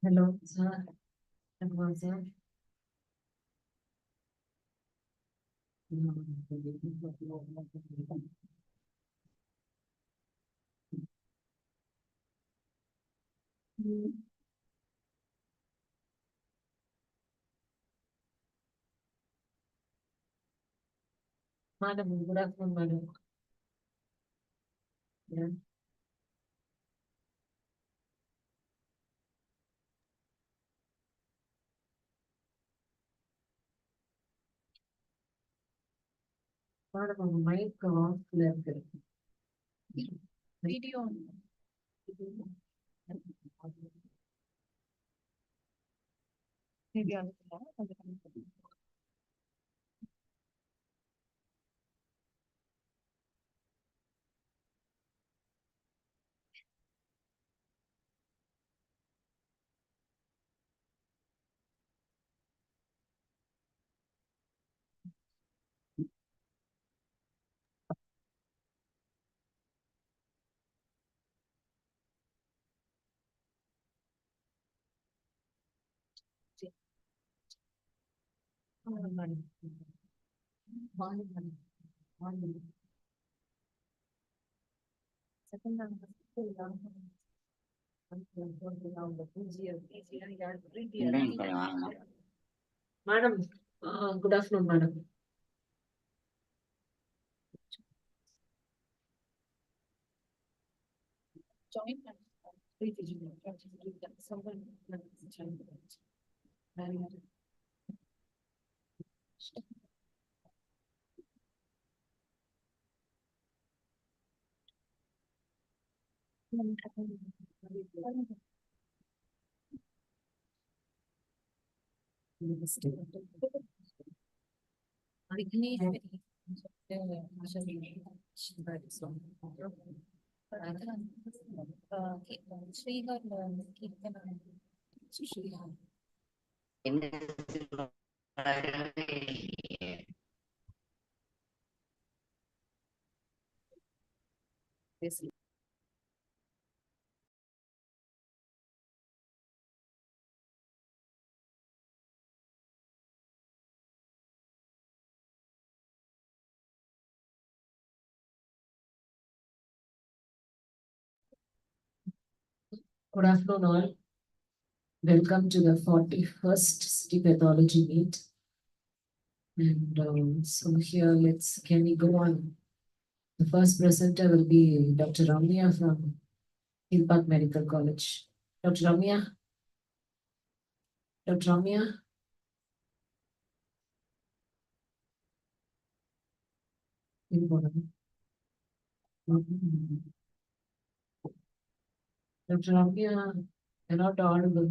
Hello, sir. Hello, sir. Madam, good afternoon, madam. Yeah. Madam, உங்க mic off-ல இருக்கு. Video on. Maybe on the Madam, madam. Morning, madam. Morning. second number. Madam, good afternoon, madam. Join someone. Srihar Kirtana. Srihar. Yes. Good afternoon, all. Welcome to the 41st City Pathology Meet. And so here, can we go on? The first presenter will be Dr. Ramya from Hillpark Medical College. Dr. Ramya? Dr. Ramya? Dr. Ramya, you're not audible.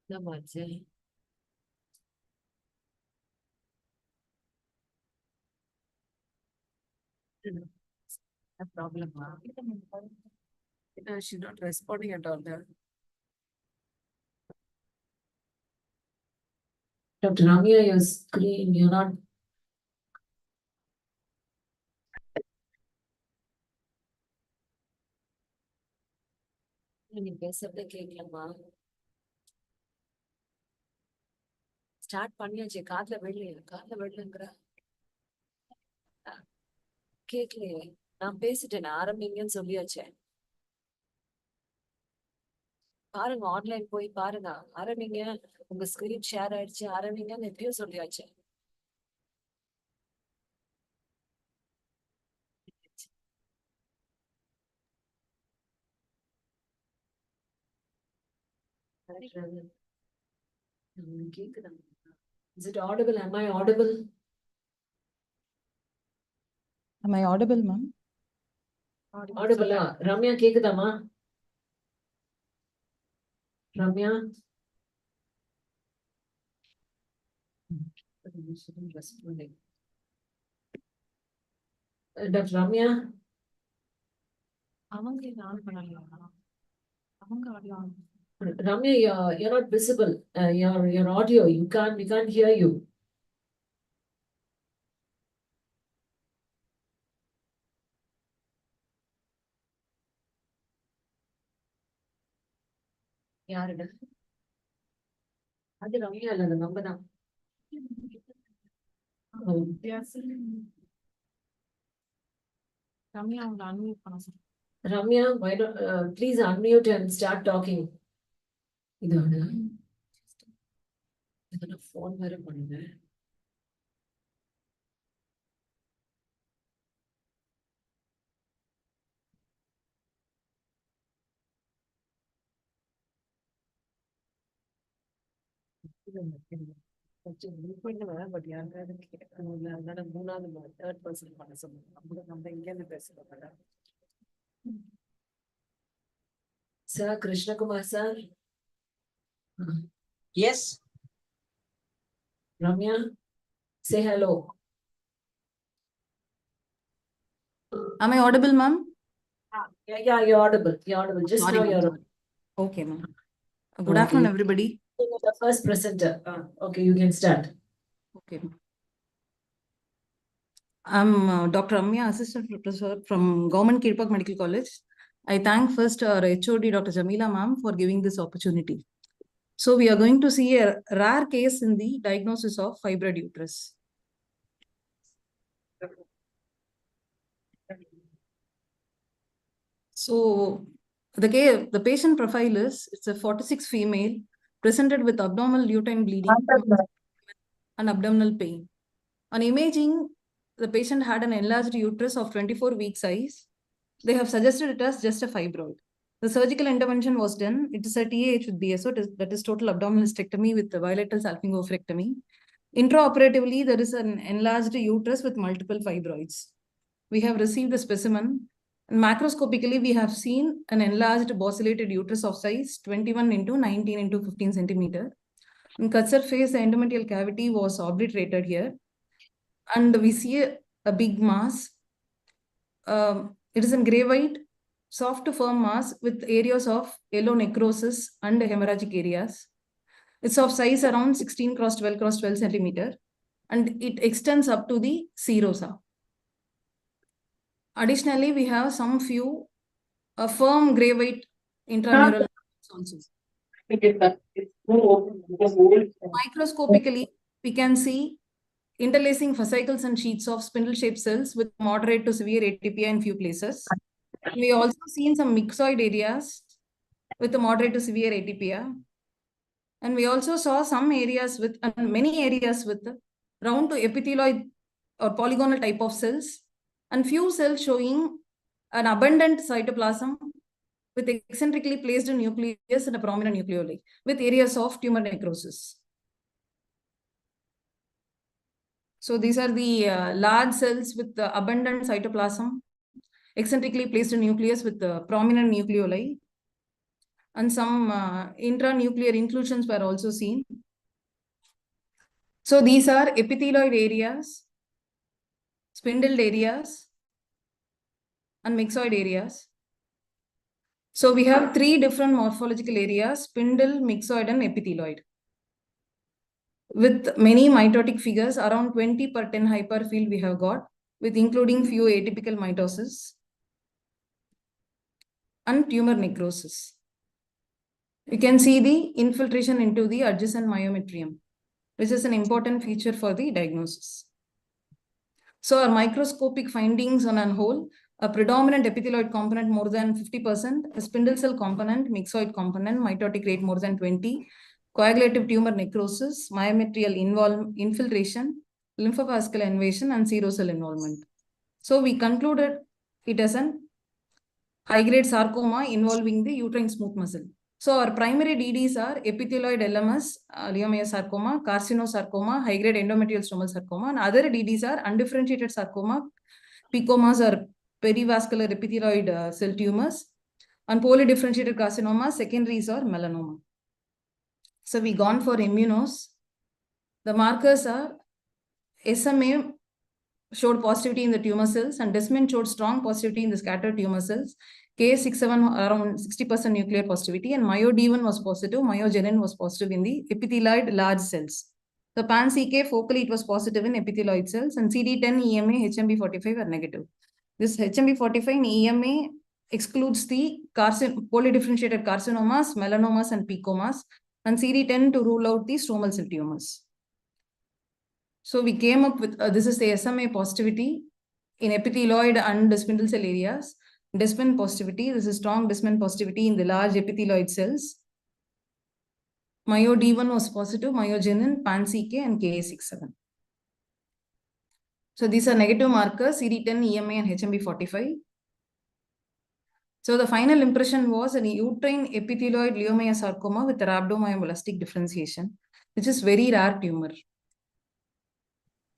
Namaste. A problem. She's not responding at all there. Dr. Ramya, your screen, you're not. நீ பேசுறதே கேட்கலமா. Start பண்ணியாச்சு, காதுல விடலங்கிற கேட்கலையே. நான் பேசிட்டேன், ஆரம்பிங்கன்னு சொல்லியாச்சே. பாருங்க, online போய் பாருங்க, ஆரம்பிங்க. உங்க ஸ்கிரீன் ஷேர் ஆயிடுச்சு, ஆரம்பிங்கன்னு எப்பயோ சொல்லியாச்சு. கேக்குதா? Is it audible? Am I audible? Am I audible, ma'am? Audible. Ramya, கேக்குதாமா? Ramya? Responding. Dr. Ramya? அவங்க ஆன் பண்ணலையா? அவங்க audio on Ramya, you're not visible. Your audio, we can't hear you. யாருடா? அது ரம்யா இல்ல, அது நம்ம தான். ரம்யா அவங்க அன்மியூட் பண்ண சொல்லு. Ramya, why don't, please unmute and start talking. இதோட இதோட phone வேற பண்ணுங்க. கொஞ்சம் mute பண்ணுவேன், but யாருக்காவது கேட்கணும்ல, அதனால மூணாவது third person பண்ண சொல்லுங்க. நம்ம இங்க இருந்து பேசுறோம். Sir, Krishna Kumar sir. Yes, Ramya, say hello. Am I audible, ma'am? Yeah, you're audible. You're audible. Just Sorry, now ma'am. you're Sorry. Okay, ma'am. Good Okay. afternoon, everybody. the first presenter. Okay, you can start. Okay. I'm Dr. Ramya, Assistant Professor from Government Kirpak Medical College. I thank first our HOD, Dr. Jamila ma'am, for giving this opportunity. So we are going to see a rare case in the diagnosis of fibroid uterus. So the patient profile is, it's a 46 female presented with abdominal lutein bleeding and abdominal pain. On imaging, the patient had an enlarged uterus of 24 week size. They have suggested it as just a fibroid. The surgical intervention was done. It is a TAH with BSO, that is total abdominal hysterectomy with the bilateral salpingo-oophorectomy. Intraoperatively, there is an enlarged uterus with multiple fibroids. We have received the specimen. And macroscopically, we have seen an enlarged bossulated uterus of size 21 into 19 into 15 centimeter. In cut surface, the endometrial cavity was obliterated here. And we see a big mass. It is in gray white, soft to firm mass with areas of yellow necrosis and hemorrhagic areas. It's of size around 16 cross 12 cross 12 centimeter, and it extends up to the serosa. Additionally, we have some few firm gray white intramural also. Microscopically, we can see interlacing fascicles and sheets of spindle-shaped cells with moderate to severe atypia in few places. We also seen some myxoid areas with a moderate to severe atypia. And we also saw some areas with, and many areas with round to epithelioid or polygonal type of cells, and few cells showing an abundant cytoplasm with eccentrically placed nucleus and a prominent nucleoli with areas of tumor necrosis. So these are the large cells with the abundant cytoplasm, eccentrically placed nucleus with the prominent nucleoli, and some intranuclear inclusions were also seen. So these are epithelioid areas, spindled areas, and myxoid areas. So we have three different morphological areas: spindle, myxoid, and epithelioid, with many mitotic figures. Around 20 per 10 hyper field we have got, with including few atypical mitosis and tumor necrosis. You can see the infiltration into the adjacent myometrium, which is an important feature for the diagnosis. So our microscopic findings on a whole, a predominant epithelioid component more than 50%, a spindle cell component, myxoid component, mitotic rate more than 20, coagulative tumor necrosis, myometrial infiltration, lymphovascular invasion, and serosal involvement. So we concluded it as an high-grade sarcoma involving the uterine smooth muscle. So our primary DDs are epithelioid LMS, leiomyosarcoma, carcinosarcoma, high-grade endometrial stromal sarcoma, and other DDs are undifferentiated sarcoma, picomas or perivascular epithelioid cell tumors, and polydifferentiated carcinoma, secondaries or melanoma. So we gone for immunos. The markers are SMA showed positivity in the tumor cells, and Desmin showed strong positivity in the scattered tumor cells. K67 around 60% nuclear positivity, and myo-D1 was positive, myogenin was positive in the epithelioid large cells. The pan-CK focally it was positive in epithelioid cells, and CD10, EMA, HMB45 are negative. This HMB45 in EMA excludes the polydifferentiated carcinomas, melanomas, and picomas, and CD10 to rule out the stromal cell tumors. So we came up with, this is the SMA positivity in epithelioid and spindle cell areas. Desmin positivity, this is strong desmin positivity in the large epithelioid cells. Myo-D1 was positive, myogenin, pan-CK, and Ka67. So these are negative markers, CD10, EMA, and HMB45. So the final impression was an uterine epithelioid leiomyosarcoma with rhabdomyoelastic differentiation, which is very rare tumor.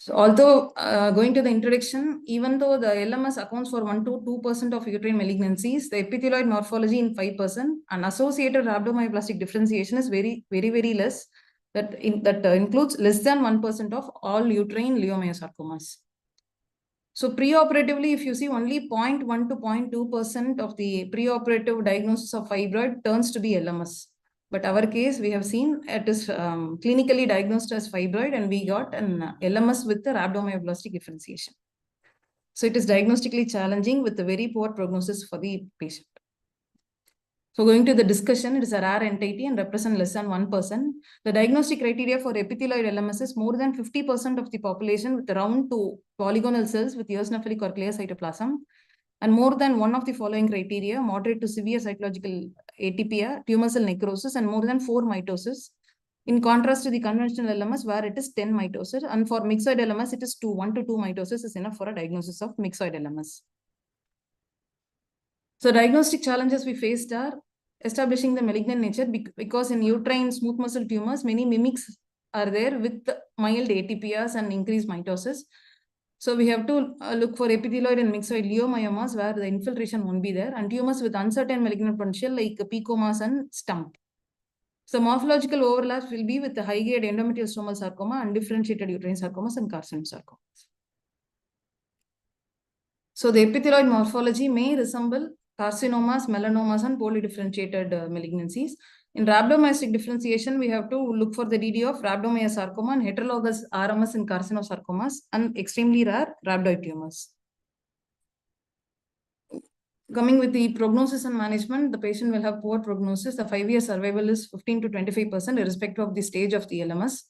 So although going to the introduction, even though the LMS accounts for 1 to 2% of uterine malignancies, the epithelioid morphology in 5% and associated rhabdomyoplastic differentiation is very, very, very less. That includes less than 1% of all uterine leiomyosarcomas. So preoperatively, if you see only 0.1 to 0.2% of the preoperative diagnosis of fibroid turns to be LMS. But our case, we have seen it is clinically diagnosed as fibroid, and we got an LMS with the rhabdomyoplastic differentiation. So it is diagnostically challenging with a very poor prognosis for the patient. So going to the discussion, it is a rare entity and represent less than 1%. The diagnostic criteria for epithelioid LMS is more than 50% of the population with round to polygonal cells with eosinophilic or clear cytoplasm, and more than one of the following criteria: moderate to severe cytological atypia, tumor cell necrosis, and more than 4 mitosis. In contrast to the conventional LMS, where it is 10 mitosis, and for myxoid LMS, it is 1 to 2 mitosis is enough for a diagnosis of myxoid LMS. So diagnostic challenges we faced are establishing the malignant nature, because in uterine smooth muscle tumors, many mimics are there with mild atypias and increased mitosis. So we have to look for epithelioid and myxoid leiomyomas where the infiltration won't be there, and tumors with uncertain malignant potential like picomas and stump. So morphological overlaps will be with the high-grade endometrial stromal sarcoma, undifferentiated uterine sarcomas, and carcinosarcomas. So the epithelioid morphology may resemble carcinomas, melanomas, and polydifferentiated malignancies. In rhabdomyosarcoma differentiation, we have to look for the DD of rhabdomyosarcoma and heterologous RMS in carcinosarcomas and extremely rare rhabdoid tumors. Coming with the prognosis and management, the patient will have poor prognosis. The 5-year survival is 15 to 25%, irrespective of the stage of the LMS.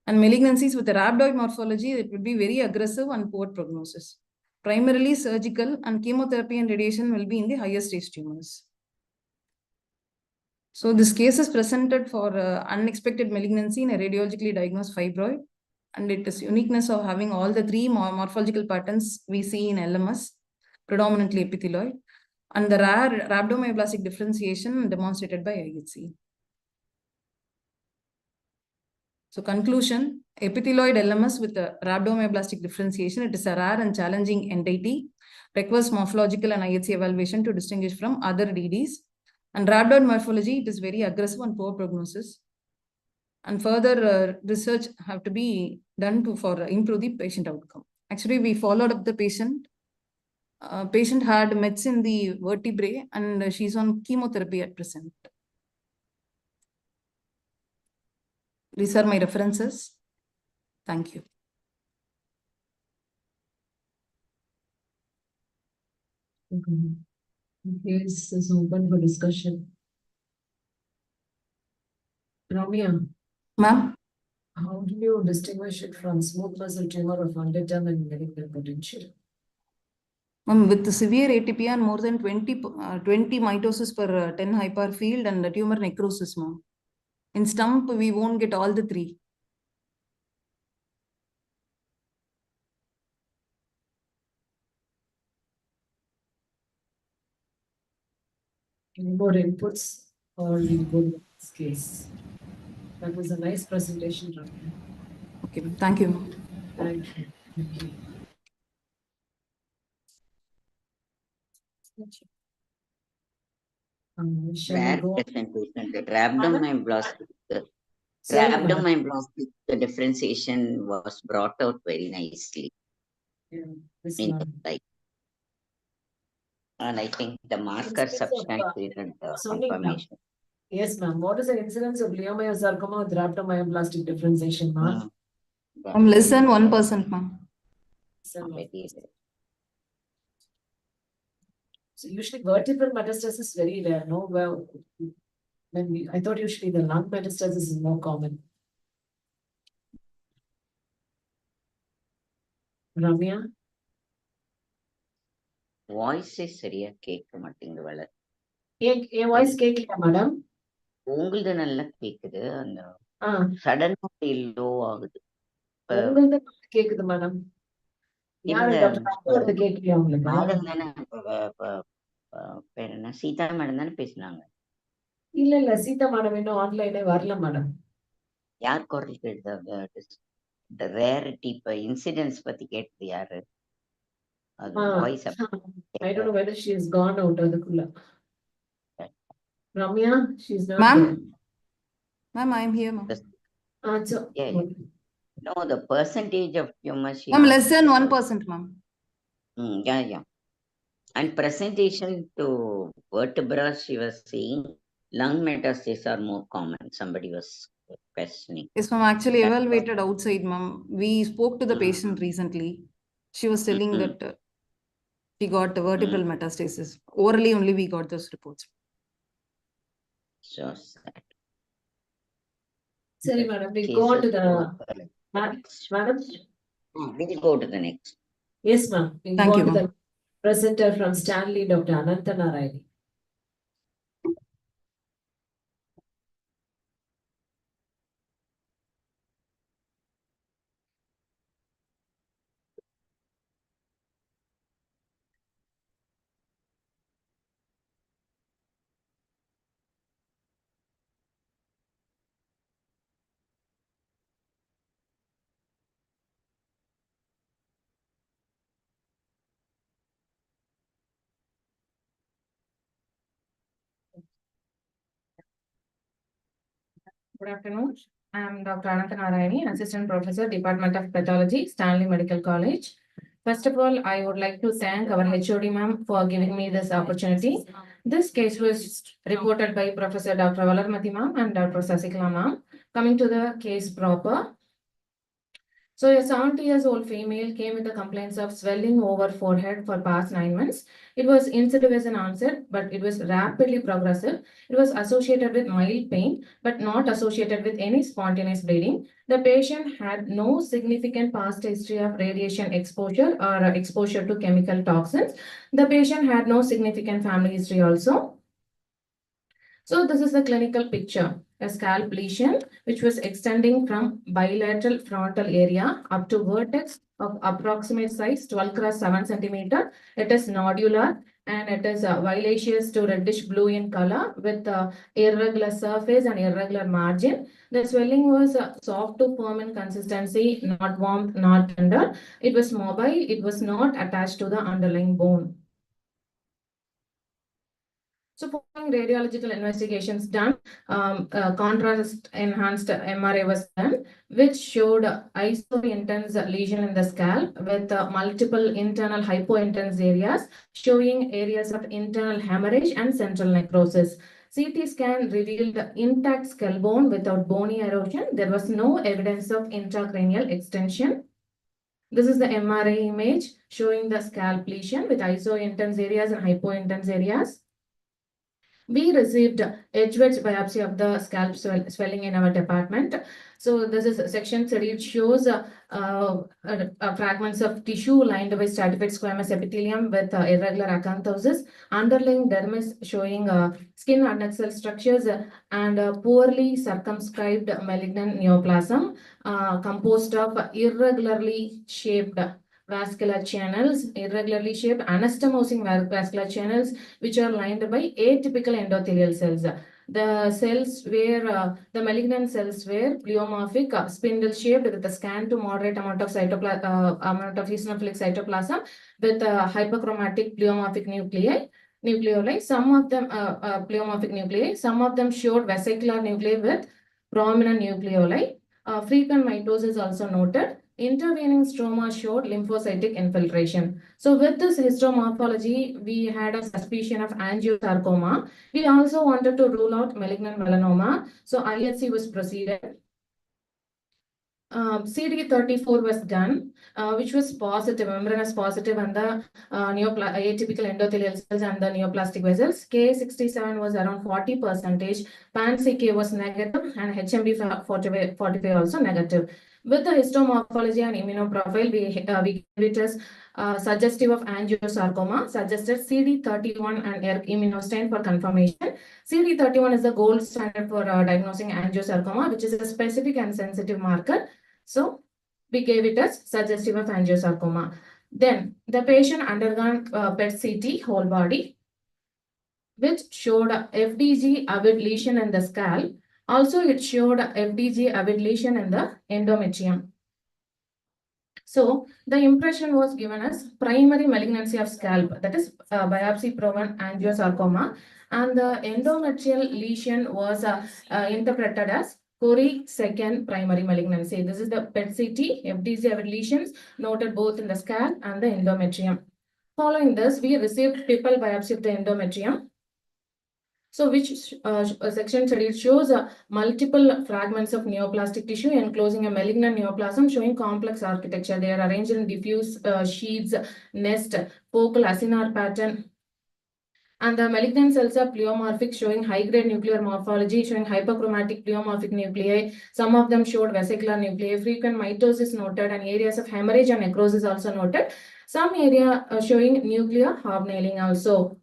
And malignancies with the rhabdoid morphology, it would be very aggressive and poor prognosis. Primarily surgical, and chemotherapy and radiation will be in the higher stage tumors. So this case is presented for unexpected malignancy in a radiologically diagnosed fibroid, and it is uniqueness of having all the 3 morphological patterns we see in LMS, predominantly epithelioid, and the rare rhabdomyoplastic differentiation demonstrated by IHC. So conclusion, epithelioid LMS with the rhabdomyoplastic differentiation, it is a rare and challenging entity, requires morphological and IHC evaluation to distinguish from other DDs. And rhabdoid morphology, it is very aggressive and poor prognosis. And further research have to be done for improve the patient outcome. Actually, we followed up the patient. Patient had mets in the vertebrae, and she's on chemotherapy at present. These are my references. Thank you. Okay. Case is open for discussion. Ramya, Ma'am? how do you distinguish it from smooth muscle tumor of undetermined medical potential? With the severe atypia and more than 20 mitosis per 10 hyper field and the tumor necrosis, ma'am. In stump, we won't get all the 3. Any more inputs, or we'll go to this case? That was a nice presentation, Ramya. Okay, thank you, ma'am. Thank you. Thank you. Shall we Rare go? differentiation, the rhabdomyoplastic, Sorry, madam. rhabdomyoplastic differentiation was brought out very nicely Yeah, this in the one. slide. And I think the marker Incidence of, substantiated the sorry, ma'am. confirmation. Yes, ma'am. What is the incidence of leiomyosarcoma with rhabdomyoblastic differentiation, ma'am? Less than 1%, ma'am. Very rare. So usually vertebral metastasis is very rare, no? Well, I thought usually the lung metastasis is more common. Ramya? வாய்ஸே சரியா கேட்க மாட்டேங்குது வளர். என் voice கேட்கலையா madam? உங்களுது நல்லா கேக்குது. அந்த ஆ, சடனா லோ ஆகுது. இப்ப உங்களுது கேக்குது மேடம். யாரு இந்த டாக்டர் ராமோடது கேட்கலையா உங்களுக்கு? மேடம் தானே பேர் என்ன சீதா மேடம் தானே பேசினாங்க. இல்ல சீதா மேடம் இன்னும் ஆன்லைனே வரல மேடம். யார் குரல் கேட்டது? ரேரிட்டி இப்ப இன்சிடென்ட்ஸ் பத்தி கேட்டது யாரு? அது voice I don't know whether she has gone out அதுக்குள்ள. Ramya, she's not Ma'am? there. Ma'am, I am here, ma'am. So, Yeah. No, the percentage of tumor she Ma'am, asked. less than 1%, ma'am. Yeah. And presentation to vertebra, she was saying lung metastases are more common. Somebody was questioning. Yes, ma'am. Actually evaluated outside, ma'am. We spoke to the patient recently. She was telling that she got vertebral metastasis. Orally only we got those reports. So sad. sorry madam, we go on to the madam. We'll go to the next. Yes, ma'am. We Thank go you, on to ma'am. the presenter from Stanley, Dr. Anantha Narayani. Good afternoon. I am Dr. Anantha Narayani, Assistant Professor, Department of Pathology, Stanley Medical College. First of all, I would like to thank our HOD ma'am for giving me this opportunity. This case was reported by Professor Dr. Valarmati ma'am and Dr. Sasikala ma'am. Coming to the case proper. So a 70-year-old female came with the complaints of swelling over forehead for past 9 months. It was insidious in onset, but it was rapidly progressive. It was associated with mild pain, but not associated with any spontaneous bleeding. The patient had no significant past history of radiation exposure or exposure to chemical toxins. The patient had no significant family history also. So this is the clinical picture. A scalp lesion which was extending from bilateral frontal area up to vertex of approximate size 12 cross 7 centimeter. It is nodular and it is violaceous to reddish blue in color with irregular surface and irregular margin. The swelling was soft to firm in consistency, not warm, not tender. It was mobile. It was not attached to the underlying bone. So following radiological investigations done, contrast enhanced MRI was done, which showed iso-intense lesion in the scalp with multiple internal hypointense areas, showing areas of internal hemorrhage and central necrosis. CT scan revealed intact skull bone without bony erosion. There was no evidence of intracranial extension. This is the MRI image showing the scalp lesion with iso-intense areas and hypointense areas. We received edge-wedge biopsy of the scalp swelling in our department. So this is section study. It shows fragments of tissue lined by stratified squamous epithelium with irregular acanthosis, underlying dermis showing skin adnexal structures and poorly circumscribed malignant neoplasm composed of irregularly shaped vascular channels, irregularly shaped anastomosing vascular channels, which are lined by atypical endothelial cells. The cells were, the malignant cells were pleomorphic, spindle shaped with a scan to moderate amount of eosinophilic cytoplasm with hyperchromatic pleomorphic nucleoli. Some of them pleomorphic nuclei, some of them showed vesicular nuclei with prominent nucleoli. Frequent mitosis also noted. Intervening stroma showed lymphocytic infiltration. So with this histomorphology, we had a suspicion of angiosarcoma. We also wanted to rule out malignant melanoma. So IHC was proceeded. CD34 was done, which was positive, membranous positive, and the atypical endothelial cells and the neoplastic vessels. K67 was around 40%, pan-CK was negative, and HMB45 also negative. With the histomorphology and immunoprofile, we gave it as suggestive of angiosarcoma, suggested CD31 and ERK immunostain for confirmation. CD31 is the gold standard for diagnosing angiosarcoma, which is a specific and sensitive marker. So we gave it as suggestive of angiosarcoma. Then the patient undergone PET CT whole body, which showed a FDG avid lesion in the scalp. Also, it showed a FDG avid lesion in the endometrium. So the impression was given as primary malignancy of scalp, that is biopsy proven angiosarcoma, and the endometrial lesion was interpreted as Cori second primary malignancy. This is the PET CT, FDG avid lesions noted both in the scalp and the endometrium. Following this, we received pipal biopsy of the endometrium. So which section study shows multiple fragments of neoplastic tissue enclosing a malignant neoplasm showing complex architecture. They are arranged in diffuse sheets, nest, focal acinar pattern. And the malignant cells are pleomorphic, showing high-grade nuclear morphology, showing hyperchromatic pleomorphic nuclei. Some of them showed vesicular nuclei. Frequent mitosis noted, and areas of hemorrhage and necrosis also noted. Some area showing nuclear hobnailing also.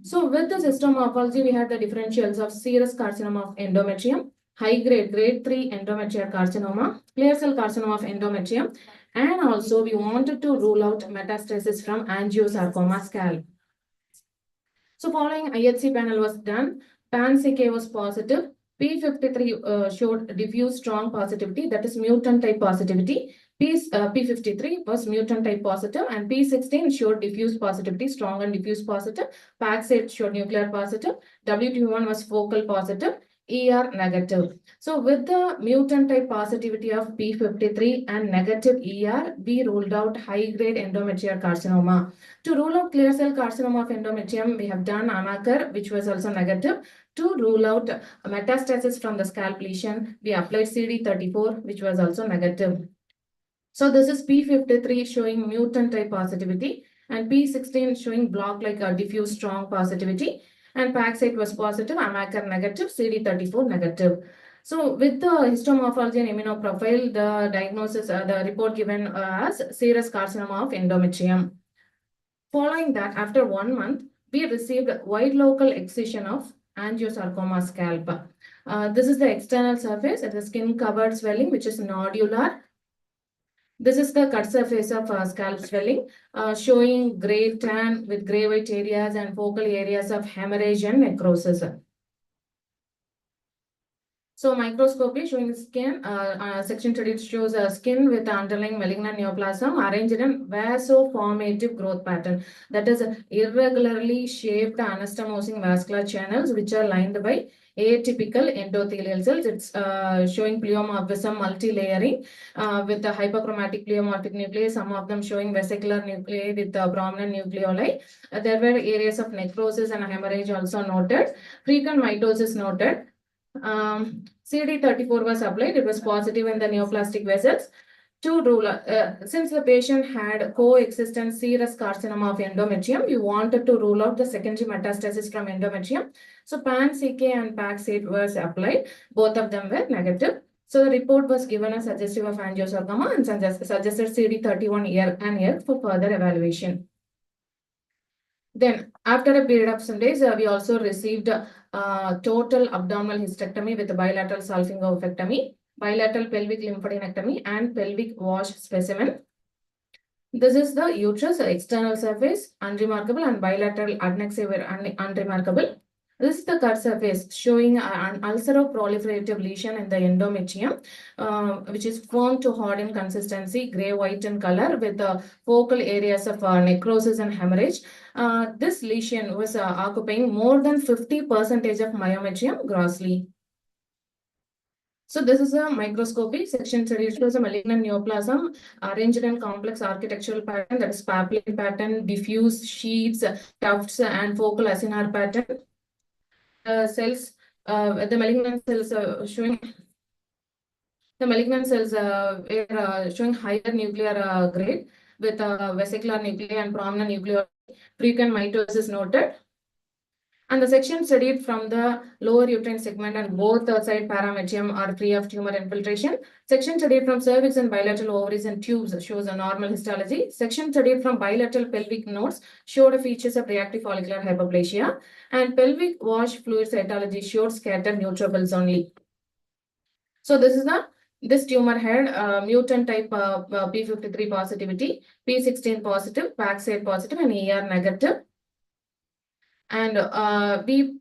So with this histomorphology, we had the differentials of serous carcinoma of endometrium, high-grade grade 3 endometrial carcinoma, clear cell carcinoma of endometrium, and also we wanted to rule out metastasis from angiosarcoma scalp. So following IHC panel was done, pan-CK was positive, P53 showed diffuse strong positivity, that is mutant type positivity. P53 was mutant type positive, and P16 showed diffuse positivity, strong and diffuse positive. PAX8 showed nuclear positive. WT1 was focal positive. ER negative. So with the mutant type positivity of P53 and negative ER, we ruled out high-grade endometrial carcinoma. To rule out clear cell carcinoma of endometrium, we have done AMACR, which was also negative. To rule out metastasis from the scalp lesion, we applied CD34, which was also negative. So this is P53 showing mutant type positivity, and P16 showing block-like diffuse strong positivity, and PAX8 was positive, AMACR negative, CD34 negative. So with the histomorphology and immunoprofile, the diagnosis, the report given as serous carcinoma of endometrium. Following that, after 1 month, we received wide local excision of angiosarcoma scalp. This is the external surface, the skin covered swelling, which is nodular. This is the cut surface of scalp swelling, showing gray tan with gray white areas and focal areas of hemorrhage and necrosis. So microscopy showing skin, section 30 shows skin with underlying malignant neoplasm arranged in vasoformative growth pattern. That is irregularly shaped anastomosing vascular channels which are lined by atypical endothelial cells. It's showing pleomorphism, multi-layering with the hyperchromatic pleomorphic nuclei, some of them showing vesicular nuclei with the prominent nucleoli. There were areas of necrosis and hemorrhage also noted. Frequent mitosis noted. CD34 was applied. It was positive in the neoplastic vessels. To rule, since the patient had coexistent serous carcinoma of endometrium, we wanted to rule out the secondary metastasis from endometrium. So pan-CK and PAX8 was applied. Both of them were negative. So the report was given as suggestive of angiosarcoma and suggested CD31 and ERK for further evaluation. Then, after a period of some days, we also received total abdominal hysterectomy with bilateral salpingopectomy, bilateral pelvic lymphadenectomy, and pelvic wash specimen. This is the uterus external surface, unremarkable, and bilateral adnexia were unremarkable. This is the cut surface showing an ulceroproliferative lesion in the endometrium, which is firm to hard in consistency, gray-white in color with the focal areas of necrosis and hemorrhage. This lesion was occupying more than 50% of myometrium grossly. So this is a microscopy. Section study shows a malignant neoplasm arranged in complex architectural pattern, that is papillary pattern, diffuse sheets, tufts, and focal acinar pattern. Cells, the malignant cells showing the malignant cells were showing higher nuclear grade with vesicular nuclei and prominent nuclear. Frequent mitosis noted. And the section studied from the lower uterine segment and both side parametrium are free of tumor infiltration. Section studied from cervix and bilateral ovaries and tubes shows a normal histology. Section studied from bilateral pelvic nodes showed features of reactive follicular hyperplasia. And pelvic wash fluid cytology showed scattered neutrophils only. So this tumor had mutant type P53 positivity, P16 positive, PAX8 positive, and ER negative. And we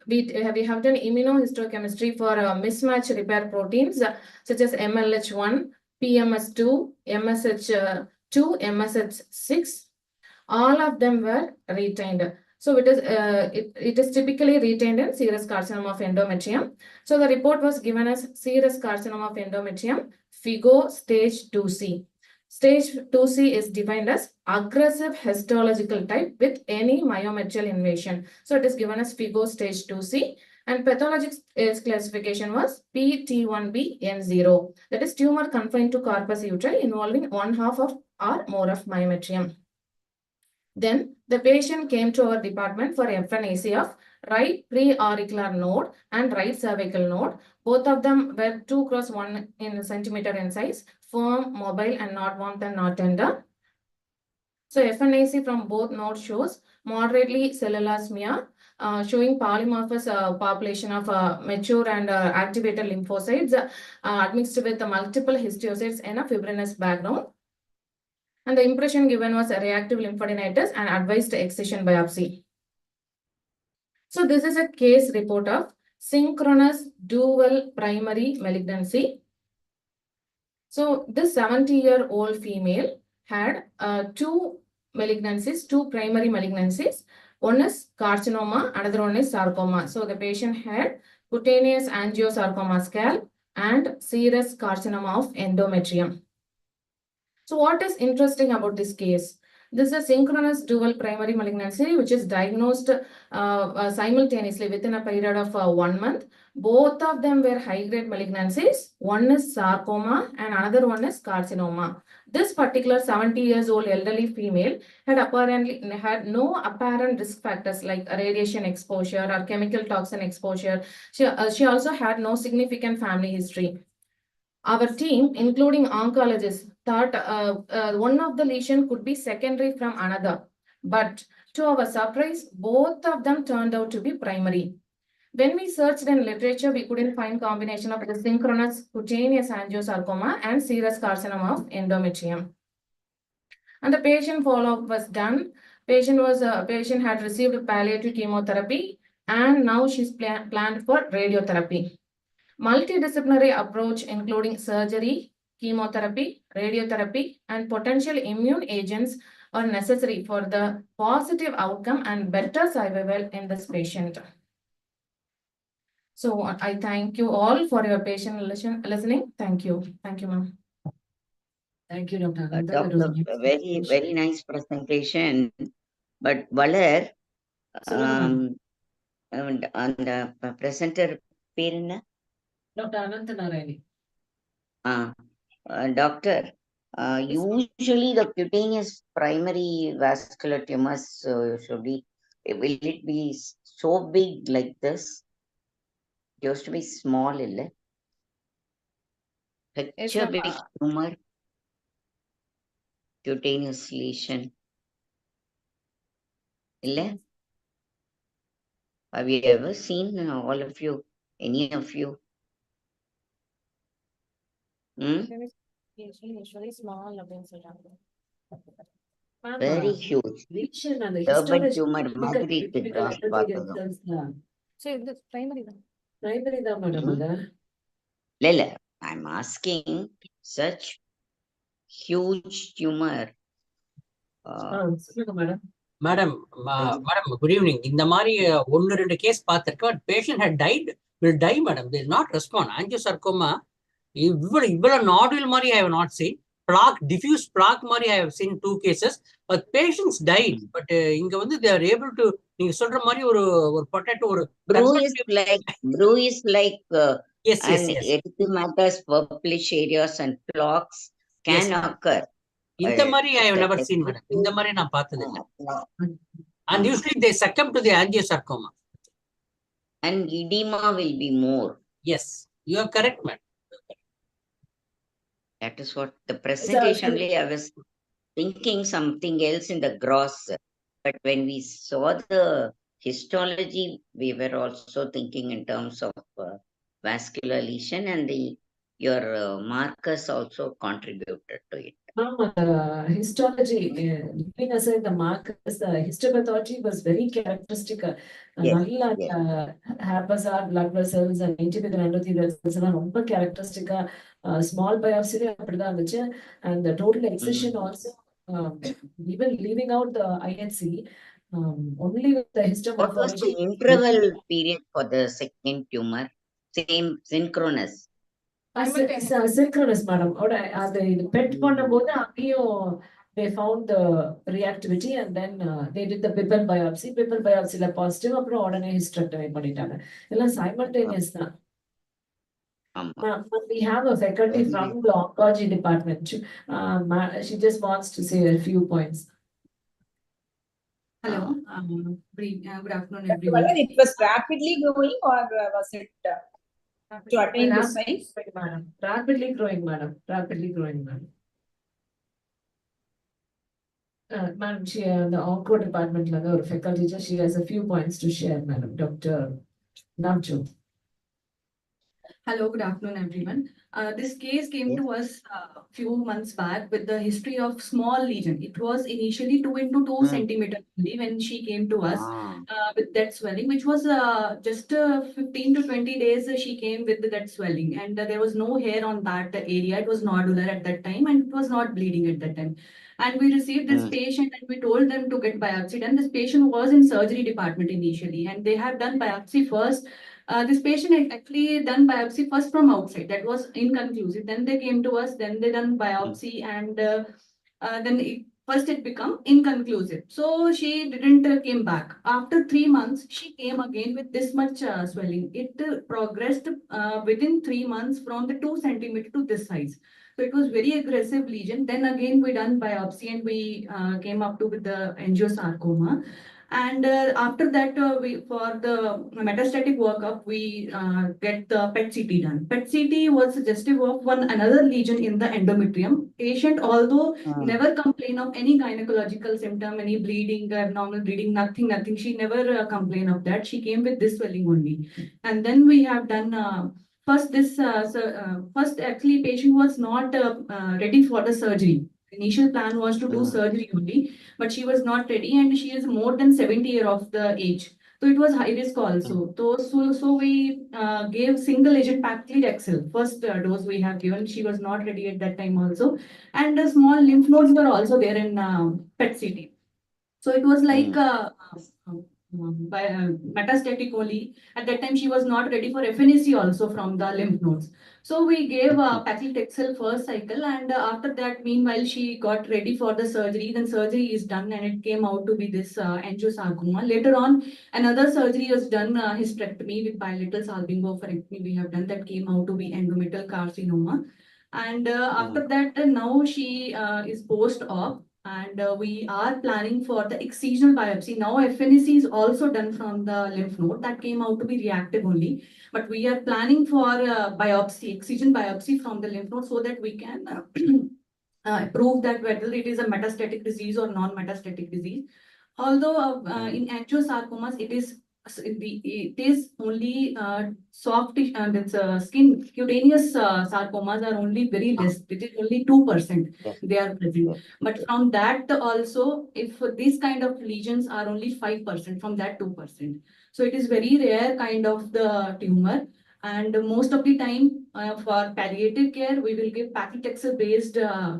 have done immunohistochemistry for mismatch repair proteins such as MLH1, PMS2, MSH2, MSH6. All of them were retained. So it is typically retained in serous carcinoma of endometrium. So the report was given as serous carcinoma of endometrium, FIGO stage 2C. Stage 2C is defined as aggressive histological type with any myometrial invasion. So it is given as FIGO stage 2C. And pathologic classification was PT1B N0. That is tumor confined to corpus uteri involving 1/2 of or more of myometrium. Then the patient came to our department for FNAC of right preauricular node and right cervical node. Both of them were 2 × 1 centimeter in size, firm, mobile, and not warm and not tender. So FNAC from both nodes shows moderately cellular smear, showing polymorphous population of mature and activated lymphocytes admixed with multiple histiocytes in a fibrinous background. And the impression given was a reactive lymphadenitis and advised excision biopsy. So this is a case report of synchronous dual primary malignancy. So this 70-year-old female had two malignancies, two primary malignancies. One is carcinoma, another one is sarcoma. So the patient had cutaneous angiosarcoma scalp and serous carcinoma of endometrium. So what is interesting about this case? This is a synchronous dual primary malignancy which is diagnosed simultaneously within a period of 1 month. Both of them were high-grade malignancies. One is sarcoma and another one is carcinoma. This particular 70 years old elderly female had apparently had no apparent risk factors like radiation exposure or chemical toxin exposure. She also had no significant family history. Our team, including oncologists, thought one of the lesion could be secondary from another. But to our surprise, both of them turned out to be primary. When we searched in literature, we couldn't find combination of the synchronous cutaneous angiosarcoma and serous carcinoma of endometrium. And the patient follow-up was done. Patient had received palliative chemotherapy and now she's planned for radiotherapy. Multidisciplinary approach including surgery, chemotherapy, radiotherapy, and potential immune agents are necessary for the positive outcome and better survival in this patient. So I thank you all for your patient listening. Thank you. Thank you, ma'am. Thank you, Dr. Ananda. That was a Doctor, nice very, presentation. very nice presentation. But Valer, அந்த presenter பேர் என்ன? Dr. Ananta Narayani. Doctor, usually the cutaneous primary vascular tumors should be, will it be so big like this? It used to be small, illa? Such a big tumor, cutaneous lesion, illa? Have you ever seen, all of you, any of you? Usually small. Very huge. Lesion and the Urban histology tumor மாதிரி இருக்கு typical cross histology பார்த்ததும். themselves தான். So this primary. Primary தான் madam அது. இல்ல, I'm asking such huge tumor. சொல்லுங்க madam. Madam, good evening. இந்த மாதிரி 1-2 கேஸ் பார்த்திருக்கோம். Patient had died, will die, madam. They will not respond. Angiosarcoma, இவ்வளவு nodule மாதிரி I have not seen. Plaque, diffuse plaque மாதிரி I have seen 2 cases, but patients died. But இங்க வந்து they are able to, நீங்க சொல்ற மாதிரி ஒரு potato, ஒரு Brew is like yes, yes, and yes. erythematous purplish areas and plaques can Yes. occur. இந்த மாதிரி I have never Like seen, madam. இந்த மாதிரி நான் பார்த்தது இல்ல. And ஆமா. usually they succumb to the angiosarcoma. And edema will be more. Yes, you are correct, madam. That is what the presentation only I was thinking something else in the gross. But when we saw the histology, we were also thinking in terms of vascular lesion, and your markers also contributed to it. Histology, leaving aside the markers, the histopathology was very characteristic. Yes, Nalla yes. haphazard blood vessels and intraepithelial endothelial cells எல்லாம் ரொம்ப characteristic. Small biopsy அப்படிதான் இருந்துச்சு. And the total excision also, even leaving out the IHC, only with the What was the histomorphology. interval period for the second tumor? Same synchronous. Synchronous, madam. அது PET பண்ணும்போது அங்கேயும் they found the reactivity, and then they did the Pipel biopsy. Pipel biopsy ல positive, அப்புறம் உடனே hysterectomy பண்ணிட்டாங்க. எல்லாம் simultaneous தான். But we have a faculty from the oncology department. She just wants to say a few points. Hello, good afternoon, everyone. Whether it was rapidly growing or was it to attain the size? Rapidly growing, madam. Rapidly growing, madam. Madam, she the onco department laga or faculty, she has a few points to share, madam. Dr. Navjot. Hello, good afternoon, everyone. This case came to us a few months back with the history of small lesion. It was initially 2 into 2 centimeters only when she came to us with that swelling, which was just 15 to 20 days she came with that swelling, and there was no hair on that area. It was nodular at that time, and it was not bleeding at that time. And we received this patient and we told them to get biopsy done. This patient was in surgery department initially, and they have done biopsy first. This patient had actually done biopsy first from outside. That was inconclusive. Then they came to us, then they done biopsy, and then first it become inconclusive. So she didn't came back. After 3 months, she came again with this much swelling. It progressed within 3 months from the 2 centimeter to this size. So it was very aggressive lesion. Then again we done biopsy and we came up to with the angiosarcoma. And after that, for the metastatic workup, we get the PET CT done. PET CT was suggestive of another lesion in the endometrium. Patient, although never complained of any gynecological symptom, any bleeding, abnormal bleeding, nothing. She never complained of that. She came with this swelling only. And then we have done first actually patient was not ready for the surgery. Initial plan was to do surgery only, but she was not ready, and she is more than 70 years of the age. So it was high risk also. So we gave single agent paclitaxel. First dose we have given. She was not ready at that time also. And the small lymph nodes were also there in PET CT. So it was like by metastatic only. At that time, she was not ready for FNAC also from the lymph nodes. So we gave paclitaxel first cycle, and after that, meanwhile, she got ready for the surgery. Then surgery is done, and it came out to be this angiosarcoma. Later on, another surgery was done, hysterectomy with bilateral salpingo-oophorectomy. We have done that, came out to be endometrial carcinoma. And after that, now she is post-op. And we are planning for the excisional biopsy. Now FNAC is also done from the lymph node. That came out to be reactive only. But we are planning for biopsy, excision biopsy from the lymph node so that we can prove that whether it is a metastatic disease or non-metastatic disease. Although in angiosarcomas, it is only soft tissue, and it's skin cutaneous sarcomas are only very less. It is only 2% they are present. But from that also, if these kind of lesions are only 5% from that 2%. So it is very rare kind of the tumor. And most of the time for palliative care, we will give paclitaxel based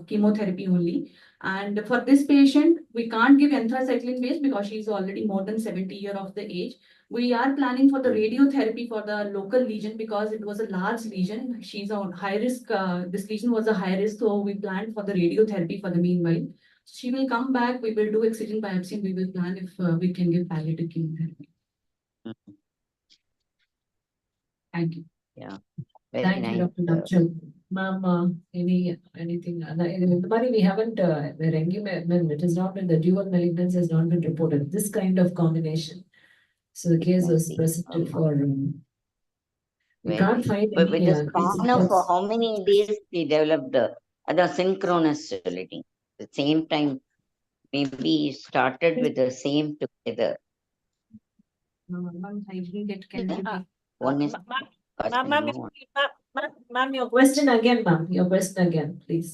chemotherapy only. And for this patient, we can't give anthracycline based because she is already more than 70 years of the age. We are planning for the radiotherapy for the local lesion because it was a large lesion. She's on high risk. This lesion was a high risk, so we planned for the radiotherapy for the meanwhile. She will come back. We will do excision biopsy and we will plan if we can give palliative chemotherapy. Thank you. Yeah. Very Thank you, nice. Dr. Nachal. Ma'am, anything? But we haven't, it has not been, the dual malignancy has not been reported. This kind of combination. So the case was presented for, we can't find But with any. the span of how many days they developed the synchronous solidity? The same time, maybe started with the same together. Ma'am, I didn't get can One is Ma'am, your question again, ma'am. Your question again, please.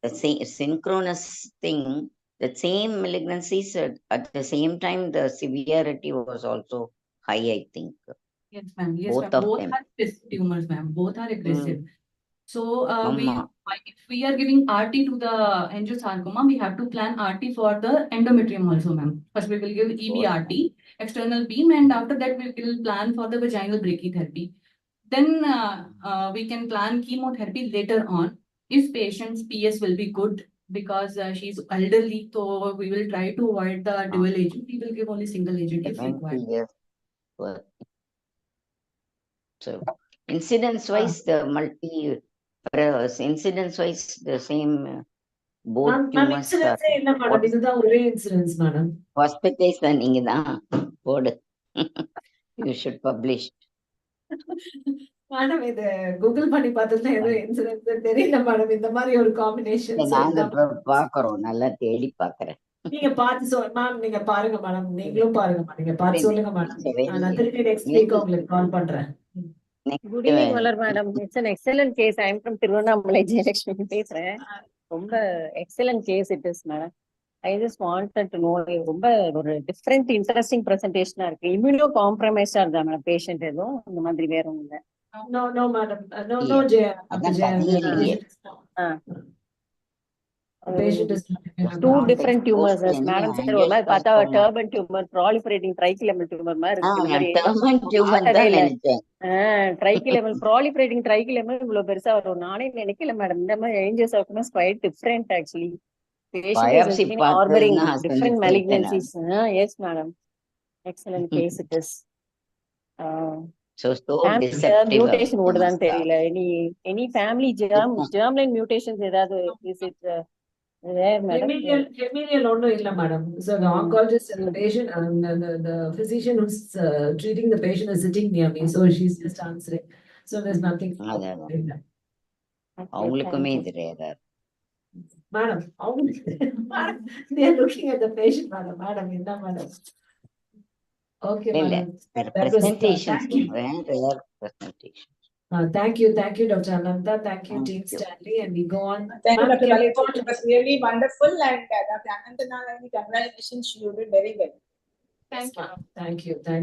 the same synchronous thing. The same malignancies at the same time, the severity was also high, I think. Yes, ma'am. Yes, Both ma'am. of Both them. are aggressive tumors, ma'am. Both are aggressive. So Mama. if we are giving RT to the angiosarcoma, we have to plan RT for the endometrium also, ma'am. First we will give EBRT, external beam, and after that we will plan for the vaginal brachytherapy. Then we can plan chemotherapy later on if patient's PS will be good because she's elderly, so we will try to avoid the dual agent. We will give only single agent if 70 required. years. So incidence wise, the incidence wise, the same both tumors are Incidence, madam. hospitalized நீங்க தான் போடு. You should publish. Madam இது Google பண்ணி பார்த்ததுல ஏதோ incident தெரியல madam இந்த மாதிரி ஒரு காம்பினேஷன் நாங்க பாக்குறோம், நல்லா தேடி பாக்குறேன். நீங்க பார்த்து மேம் நீங்க பாருங்க மேடம், நீங்களும் பாருங்க நீங்க பார்த்து சொல்லுங்க மேடம். நான் திருப்பி நெக்ஸ்ட் வீக் உங்களுக்கு கால் பண்றேன். Good evening, Malar madam. It's an excellent case. I am from Tiruvannamalai Jayalakshmi பேசுறேன். ரொம்ப excellent case it is, madam. I just wanted to know, ரொம்ப ஒரு different interesting presentation இருக்கு. Immuno compromised இருந்தா மேடம் பேஷண்ட் எதுவும் இந்த மாதிரி வேற ஒண்ணும் இல்ல. No madam, no Jay. Patient is Two different tumors, as madam said. ஒரு மாதிரி பார்த்தா turban tumor, proliferating tricholemmal tumor மாதிரி இருக்கு. இந்த மாதிரி tricholemmal, proliferating tricholemmal இவ்வளவு பெருசா வரும் நானே நினைக்கல மேடம். இந்த மாதிரி angiosarcoma is quite different actually. Patient is harboring different malignancies. Yes madam, excellent case it is. So deceptive. Mutation ஓடுதான்னு தெரியல. Any family germline mutations ஏதாவது is it there madam? Familial ஒண்ணும் இல்ல madam. So the oncologist and the patient and the physician who's treating the patient is sitting near me, so she's just answering. So there's nothing. அவங்களுக்குமே தெரியாதா madam? They are looking at the patient, madam. என்ன madam? Okay, madam. Presentation. Rare presentation. Thank you, Dr. Ananta. Thank you, Team Stanley, and we go on. Thank you, Dr. Lalit. It was really wonderful, and Dr. Ananta, congratulations, you did very well. Thank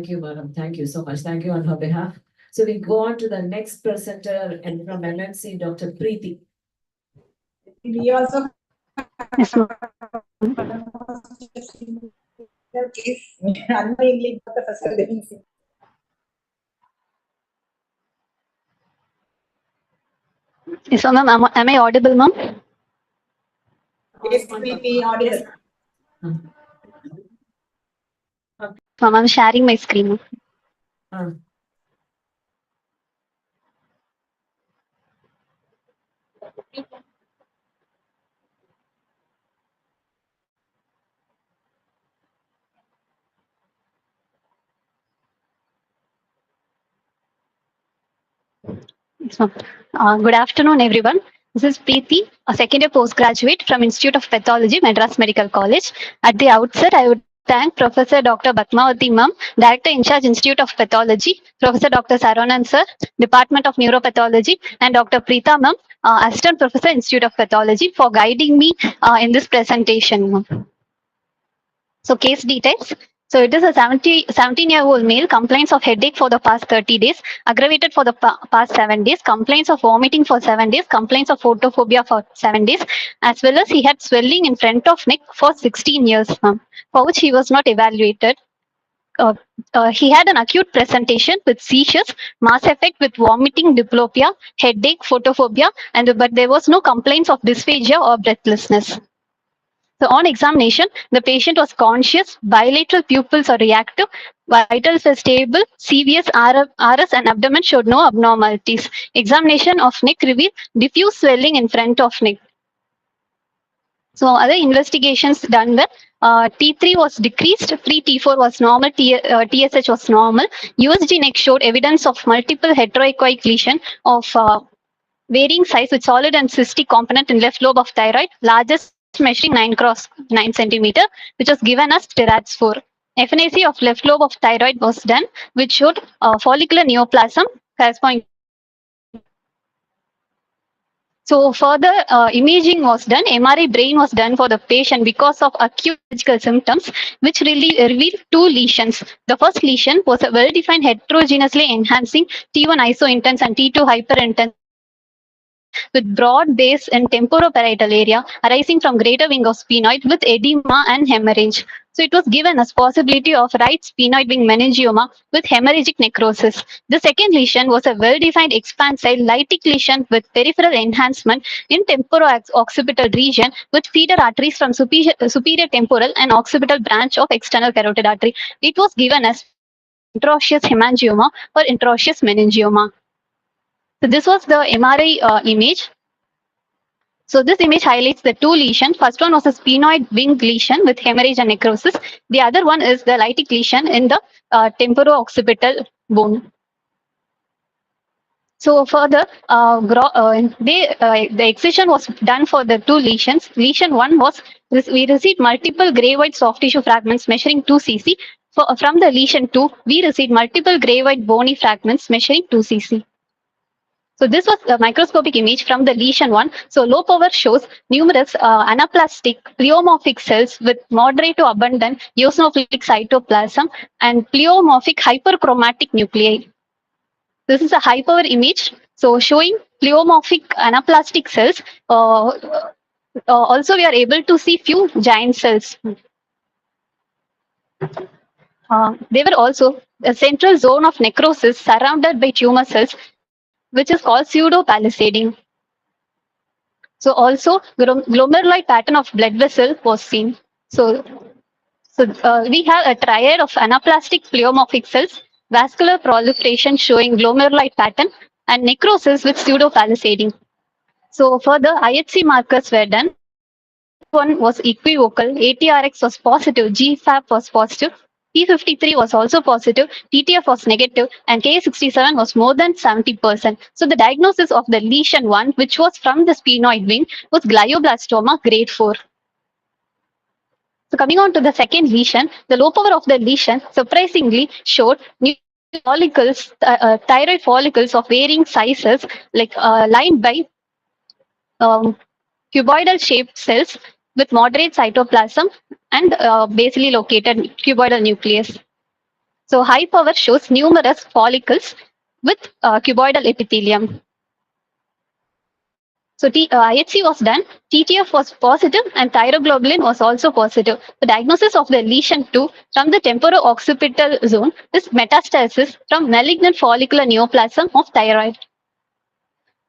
you, madam. Thank you so much. Thank you on her behalf. So we go on to the next presenter, and from MMC, Dr. Preeti. We also unknowingly got the first living. Yes, ma'am. Am I audible, ma'am? Yes, maybe audible. Ma'am, I'm sharing my screen. Good afternoon, everyone. This is Preeti, a second-year postgraduate from Institute of Pathology, Madras Medical College. At the outset, I would thank Professor Dr. Batmavati Ma'am, Director in charge Institute of Pathology, Professor Dr. Saronan Sir, Department of Neuropathology, and Dr. Preeta Ma'am, Assistant Professor, Institute of Pathology, for guiding me in this presentation. So, case details. So it is a 17-year-old male, complaints of headache for the past 30 days, aggravated for the past 7 days, complaints of vomiting for 7 days, complaints of photophobia for 7 days, as well as he had swelling in front of neck for 16 years, for which he was not evaluated. he had an acute presentation with seizures, mass effect with vomiting, diplopia, headache, photophobia, but there was no complaints of dysphagia or breathlessness. So on examination, the patient was conscious, bilateral pupils are reactive, vitals were stable, CVS, RS and abdomen showed no abnormalities. Examination of neck revealed diffuse swelling in front of neck. So other investigations done were T3 was decreased, free T4 was normal, TSH was normal. USG neck showed evidence of multiple heteroechoic lesion of varying size with solid and cystic component in left lobe of thyroid, largest measuring 9x9 centimeter, which was given as TIRADS4. FNAC of left lobe of thyroid was done, which showed follicular neoplasm corresponding. So further imaging was done. MRI brain was done for the patient because of acute physical symptoms, which really revealed two lesions. The first lesion was a well-defined heterogeneously enhancing T1 isointense and T2 hyperintense with broad base and temporoparietal area arising from greater wing of sphenoid with edema and hemorrhage. So it was given as possibility of right sphenoid wing meningioma with hemorrhagic necrosis. The second lesion was a well-defined expansile lytic lesion with peripheral enhancement in temporo-occipital region with feeder arteries from superior temporal and occipital branch of external carotid artery. It was given as intraosseous hemangioma or intraosseous meningioma. So this was the MRI image. So this image highlights the two lesions. First one was a sphenoid wing lesion with hemorrhage and necrosis. The other one is the lytic lesion in the temporo-occipital bone. So further, the excision was done for the two lesions. Lesion 1 was, we received multiple gray white soft tissue fragments measuring 2 cc. From the lesion 2, we received multiple gray white bony fragments measuring 2 cc. So this was a microscopic image from the lesion 1. So low power shows numerous anaplastic pleomorphic cells with moderate to abundant eosinophilic cytoplasm and pleomorphic hyperchromatic nuclei. This is a high power image. So showing pleomorphic anaplastic cells. Also, we are able to see few giant cells. They were also a central zone of necrosis surrounded by tumor cells, which is called pseudo-palisading. So also glomerular pattern of blood vessel was seen. So we have a triad of anaplastic pleomorphic cells, vascular proliferation showing glomerular pattern, and necrosis with pseudo-palisading. So further IHC markers were done. One was equivocal, ATRX was positive, GFAP was positive, P53 was also positive, TTF was negative, and K67 was more than 70%. So the diagnosis of the lesion 1, which was from the sphenoid wing, was glioblastoma grade 4. So coming on to the second lesion, the low power of the lesion surprisingly showed new follicles, thyroid follicles of varying sizes, like lined by cuboidal shaped cells with moderate cytoplasm and basally located cuboidal nucleus. So high power shows numerous follicles with cuboidal epithelium. So IHC was done, TTF was positive and thyroglobulin was also positive. The diagnosis of the lesion 2 from the temporo-occipital zone is metastasis from malignant follicular neoplasm of thyroid.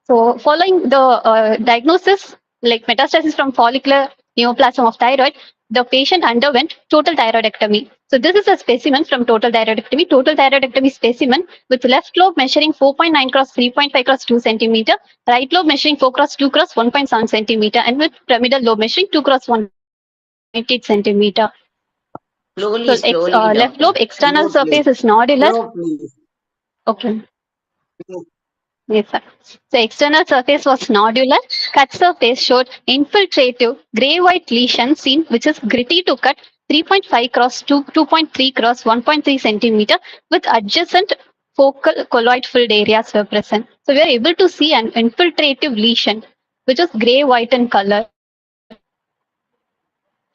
So following the diagnosis, like metastasis from follicular neoplasm of thyroid, the patient underwent total thyroidectomy. So this is a specimen from total thyroidectomy specimen with left lobe measuring 4.9 cross 3.5 cross 2 centimeter, right lobe measuring 4 cross 2 cross 1.7 centimeter, and with pyramidal lobe measuring 2 cross 1.8 centimeter. Slowly, So slowly, left lobe external surface is nodular. Slow, please. Okay. Yes, sir. So external surface was nodular. Cut surface showed infiltrative gray-white lesion seen, which is gritty to cut 3.5 cross 2.3 cross 1.3 centimeter with adjacent focal colloid filled areas were present. So we are able to see an infiltrative lesion, which is gray-white in color.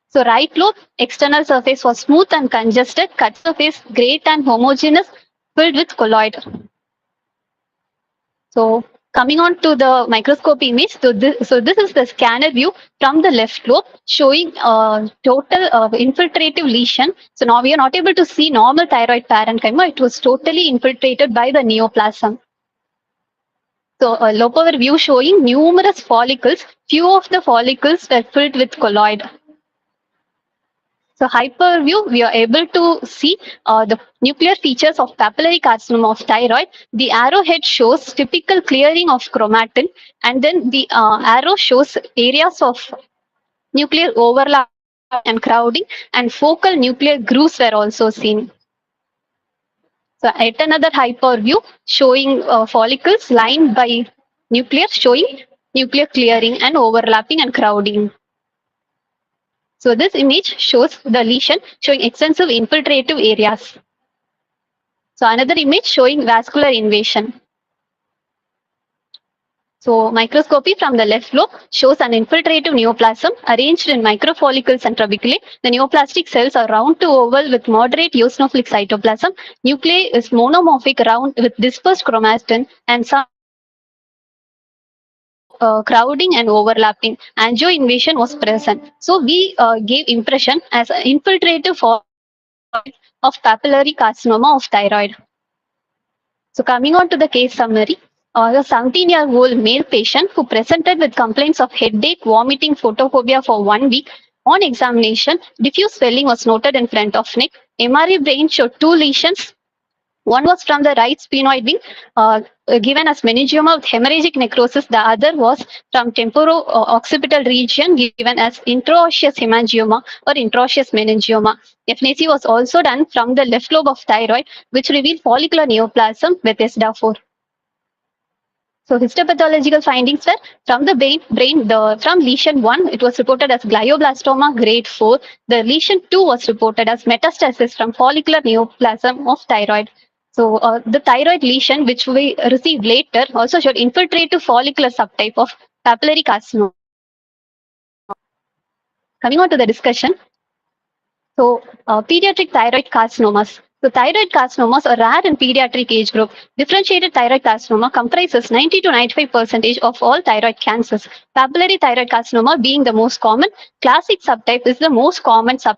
So right lobe external surface was smooth and congested. Cut surface great and homogeneous, filled with colloid. So Coming on to the microscope image, so this is the scanner view from the left lobe showing total infiltrative lesion. So now we are not able to see normal thyroid parenchyma. It was totally infiltrated by the neoplasm. So a low-power view showing numerous follicles. Few of the follicles were filled with colloid. So hyper view, we are able to see the nuclear features of papillary carcinoma of thyroid. The arrowhead shows typical clearing of chromatin, and then the arrow shows areas of nuclear overlap and crowding, and focal nuclear grooves were also seen. So at another hyper view showing follicles lined by nuclear, showing nuclear clearing and overlapping and crowding. So this image shows the lesion showing extensive infiltrative areas. So another image showing vascular invasion. So microscopy from the left lobe shows an infiltrative neoplasm arranged in microfollicles and trabeculae. The neoplastic cells are round to oval with moderate eosinophilic cytoplasm. Nuclei is monomorphic round with dispersed chromatin and some crowding and overlapping. Angio invasion was present. So we gave impression as an infiltrative form of papillary carcinoma of thyroid. So coming on to the case summary, a 17-year-old male patient who presented with complaints of headache, vomiting, photophobia for 1 week. On examination, diffuse swelling was noted in front of neck. MRI brain showed 2 lesions. One was from the right sphenoid wing, given as meningioma with hemorrhagic necrosis. The other was from temporo-occipital region, given as intraosseous hemangioma or intraosseous meningioma. FNAC was also done from the left lobe of thyroid, which revealed follicular neoplasm with SDA4. So histopathological findings were from the brain, from lesion 1, it was reported as glioblastoma grade 4. The lesion 2 was reported as metastasis from follicular neoplasm of thyroid. So the thyroid lesion, which we received later, also showed infiltrative follicular subtype of papillary carcinoma. Coming on to the discussion. So pediatric thyroid carcinomas. So thyroid carcinomas are rare in pediatric age group. Differentiated thyroid carcinoma comprises 90 to 95% of all thyroid cancers. Papillary thyroid carcinoma being the most common. Classic subtype is the most common subtype.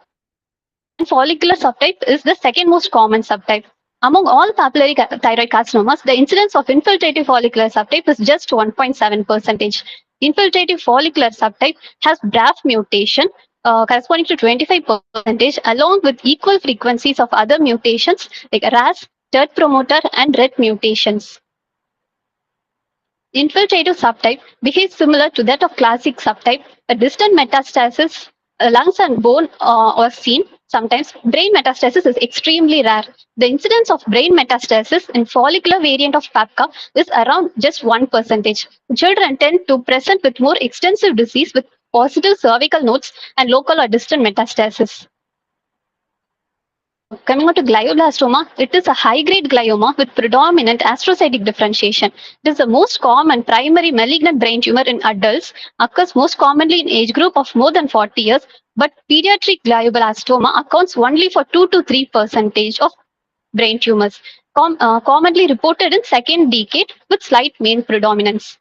And follicular subtype is the second most common subtype. Among all papillary thyroid carcinomas, the incidence of infiltrative follicular subtype is just 1.7%. Infiltrative follicular subtype has BRAF mutation corresponding to 25%, along with equal frequencies of other mutations like RAS, TERT promoter, and RET mutations. Infiltrative subtype behaves similar to that of classic subtype. A distant metastasis, lungs and bone are seen. Sometimes brain metastasis is extremely rare. The incidence of brain metastasis in follicular variant of PAPCA is around just 1%. Children tend to present with more extensive disease with positive cervical nodes and local or distant metastasis. Coming on to glioblastoma, it is a high-grade glioma with predominant astrocytic differentiation. It is the most common primary malignant brain tumor in adults, occurs most commonly in age group of more than 40 years, but pediatric glioblastoma accounts only for 2 to 3% of brain tumors, commonly reported in second decade with slight male predominance.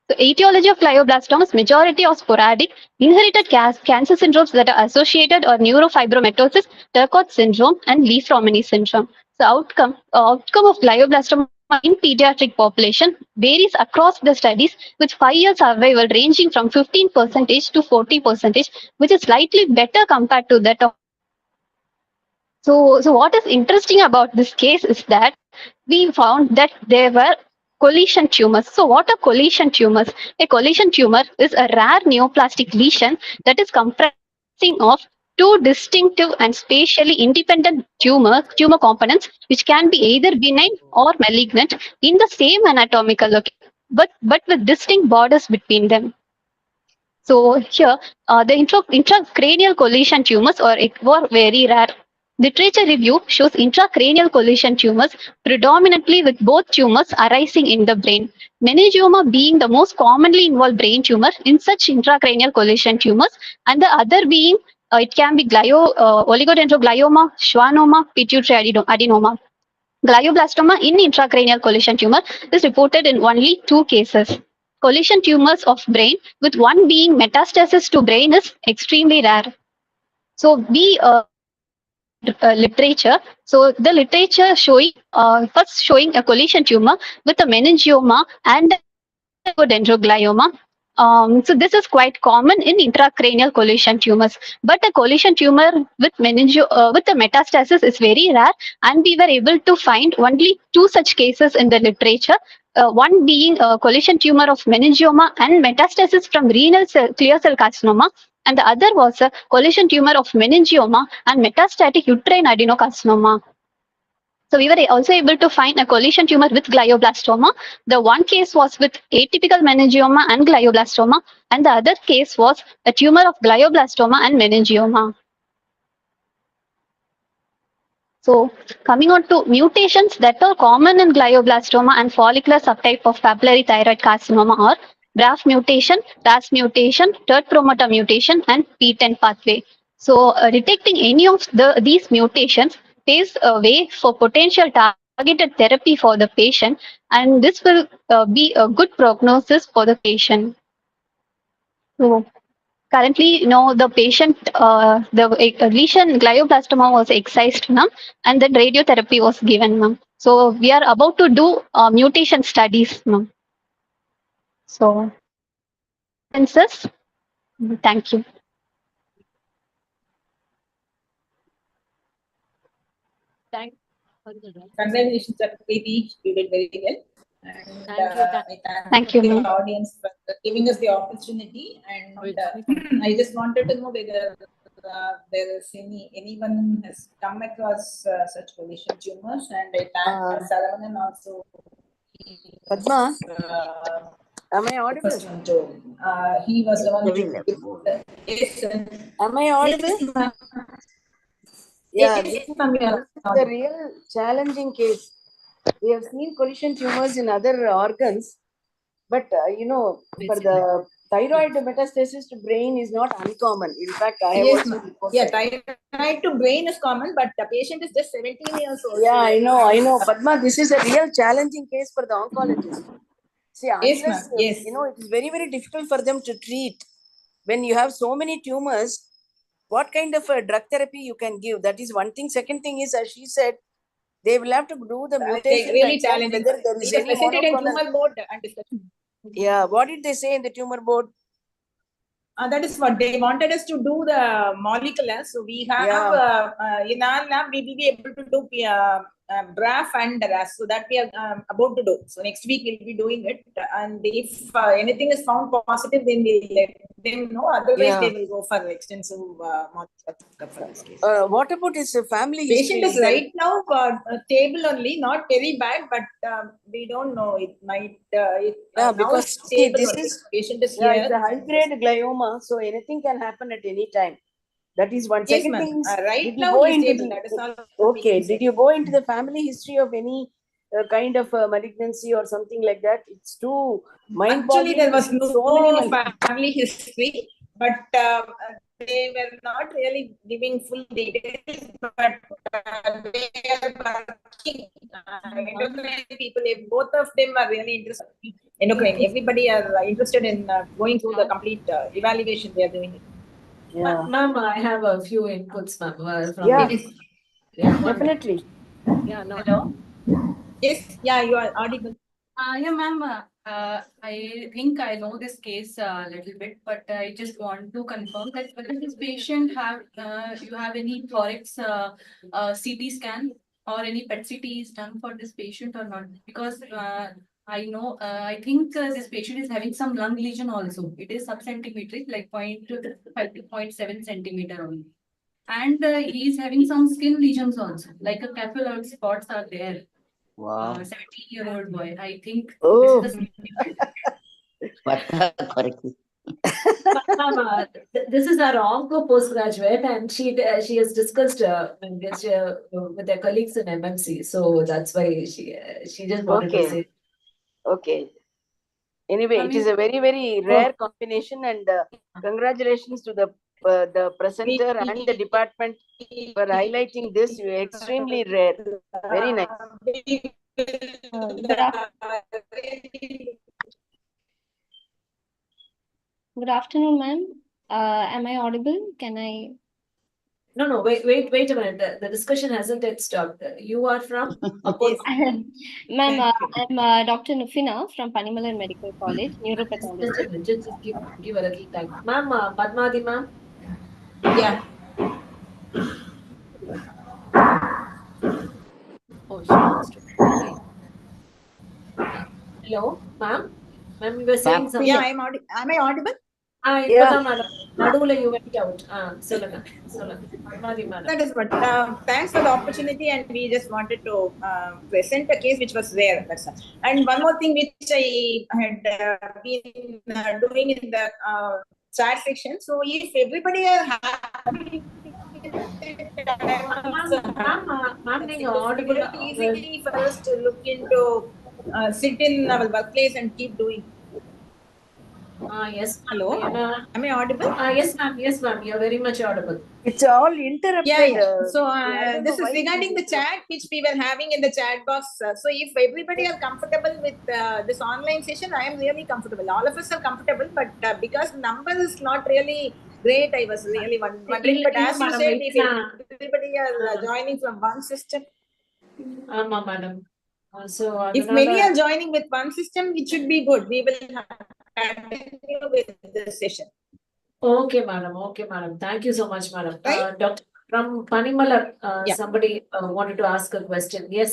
The etiology of glioblastomas, majority of sporadic, inherited cancer syndromes that are associated or neurofibromatosis, Turcot syndrome, and Lee-Fromeny syndrome. The outcome of glioblastoma in pediatric population varies across the studies, with 5-year survival ranging from 15% to 40%, which is slightly better compared to that of. So what is interesting about this case is that we found that there were collision tumors. So what are collision tumors? A collision tumor is a rare neoplastic lesion that is comprising of 2 distinctive and spatially independent tumor components, which can be either benign or malignant in the same anatomical location, but with distinct borders between them. So here, the intracranial collision tumors were very rare. Literature review shows intracranial collision tumors predominantly with both tumors arising in the brain. Meningioma being the most commonly involved brain tumor in such intracranial collision tumors, and the other being it can be oligodendroglioma, schwannoma, pituitary adenoma. Glioblastoma in intracranial collision tumor is reported in only 2 cases. Collision tumors of brain, with one being metastasis to brain, is extremely rare. So literature. So the literature showing first showing a collision tumor with a meningioma and dendroglioma. So this is quite common in intracranial collision tumors, but a collision tumor with with a metastasis is very rare, and we were able to find only 2 such cases in the literature. One being a collision tumor of meningioma and metastasis from renal clear cell carcinoma, and the other was a collision tumor of meningioma and metastatic uterine adenocarcinoma. So we were also able to find a collision tumor with glioblastoma. The one case was with atypical meningioma and glioblastoma, and the other case was a tumor of glioblastoma and meningioma. So coming on to mutations that are common in glioblastoma and follicular subtype of papillary thyroid carcinoma are BRAF mutation, RAS mutation, third promoter mutation, and PTEN pathway. So detecting any of these mutations paves a way for potential targeted therapy for the patient, and this will be a good prognosis for the patient. So currently, the patient, the lesion glioblastoma was excised, ma'am, and then radiotherapy was given, ma'am. So we are about to do mutation studies, ma'am. So, thank you. Congratulations, Dr. Preeti. You did very well. And Thank you, the ma'am. audience for giving us the opportunity. And I just wanted to know whether there is anyone has come across such collision tumors. And I thank Salamanan also. Padma, am I audible? First one to, he was the one to. Yes, Am I audible? yes, Yeah, yes, this is ma'am, you are a real challenging case. We have seen collision tumors in other organs, but for the thyroid metastasis to brain is not uncommon. In fact, I have Yes, also ma'am. reported. Yeah, thyroid to brain is common, but the patient is just 17 years old. Yeah, I know. Padma, this is a real challenging case for the oncologist. See, Yes, unless, ma'am. Yes. it is very, very difficult for them to treat. When you have so many tumors, what kind of a drug therapy you can give? That is one thing. Second thing is, as she said, they will have to do the mutation Really and check challenging. whether there is We any presented in monoclonal. tumor board and discussion. Yeah, what did they say in the tumor board? That is what they wanted us to do the molecular. So we have in our lab we will be able to do BRAF and RAS. So that we are about to do. So next week we'll be doing it. And if anything is found positive, then we'll let them know. Otherwise, they will go for extensive molecular for this case. What about his family history? Patient is right now stable only, not very bad, but we don't know. It might. Because see, this is patient is here. here. It's a high grade glioma, so anything can happen at any time. That is one. Yes, Second ma'am. thing is, Right did you now go he's into stable. the, That is all. okay? Did you go into the family history of any kind of malignancy or something like that? It's too mind-boggling. Actually, there was so no family history, but they were not really giving full details. But they are working. Endocrine people, if both of them are really interested. Endocrine, everybody are interested in going through the complete evaluation they are doing it. Yeah. Ma'am, I have a few inputs, ma'am. From Yeah. yeah, Definitely. Yeah, no. Hello. Yes, yeah, you are audible. Yeah, ma'am. I think I know this case a little bit, but I just want to confirm that whether this patient you have any thorax CT scan or any PET CT is done for this patient or not? Because I think this patient is having some lung lesion also. It is sub-centimetric, like 0.5 to 0.7 centimeter only. And he is having some skin lesions also, like a capillary spots are there. Wow. 17-year-old boy. I think Oh. this is Correctly. This is our onco postgraduate, and she has discussed with her colleagues in MMC, so that's why she just wanted to say. Okay. Anyway, it is a very, very rare combination, and congratulations to the the presenter and the department for highlighting this. Extremely rare. Very nice. Good afternoon, ma'am. Am I audible? Can I? No, wait a minute. The discussion hasn't yet stopped. You are from? Ma'am, I'm Dr. Nufina from Panimalar Medical College, neuropathology. Just give a little time. Ma'am, Padmadi ma'am. Yeah. Oh, she wants to. Okay. Hello, ma'am. Ma'am, you were saying something. Yeah, am I audible? இப்பதான் madam. நடுவுல you went out. சொல்லுங்க. Padmadi madam. That is what. Thanks for the opportunity, and we just wanted to present a case which was there. That's all. And one more thing which I had been doing in the chat section. So if everybody are happy, ma'am, நீங்க audible. Easy for us to look into, sit in our workplace and keep doing. Yes. Hello. Am I audible? Yes, ma'am. You're very much audible. It's all interrupted. Yeah. So this is regarding the chat which we were having in the chat box. So if everybody are comfortable with this online session, I am really comfortable. All of us are comfortable, but because number is not really great, I was really wondering. But as you said, if everybody are joining from one system. Madam. So if many are joining with one system, it should be good. We will continue with the session. Okay, madam. Thank you so much, madam. Doctor from Panimalar, somebody wanted to ask a question. Yes.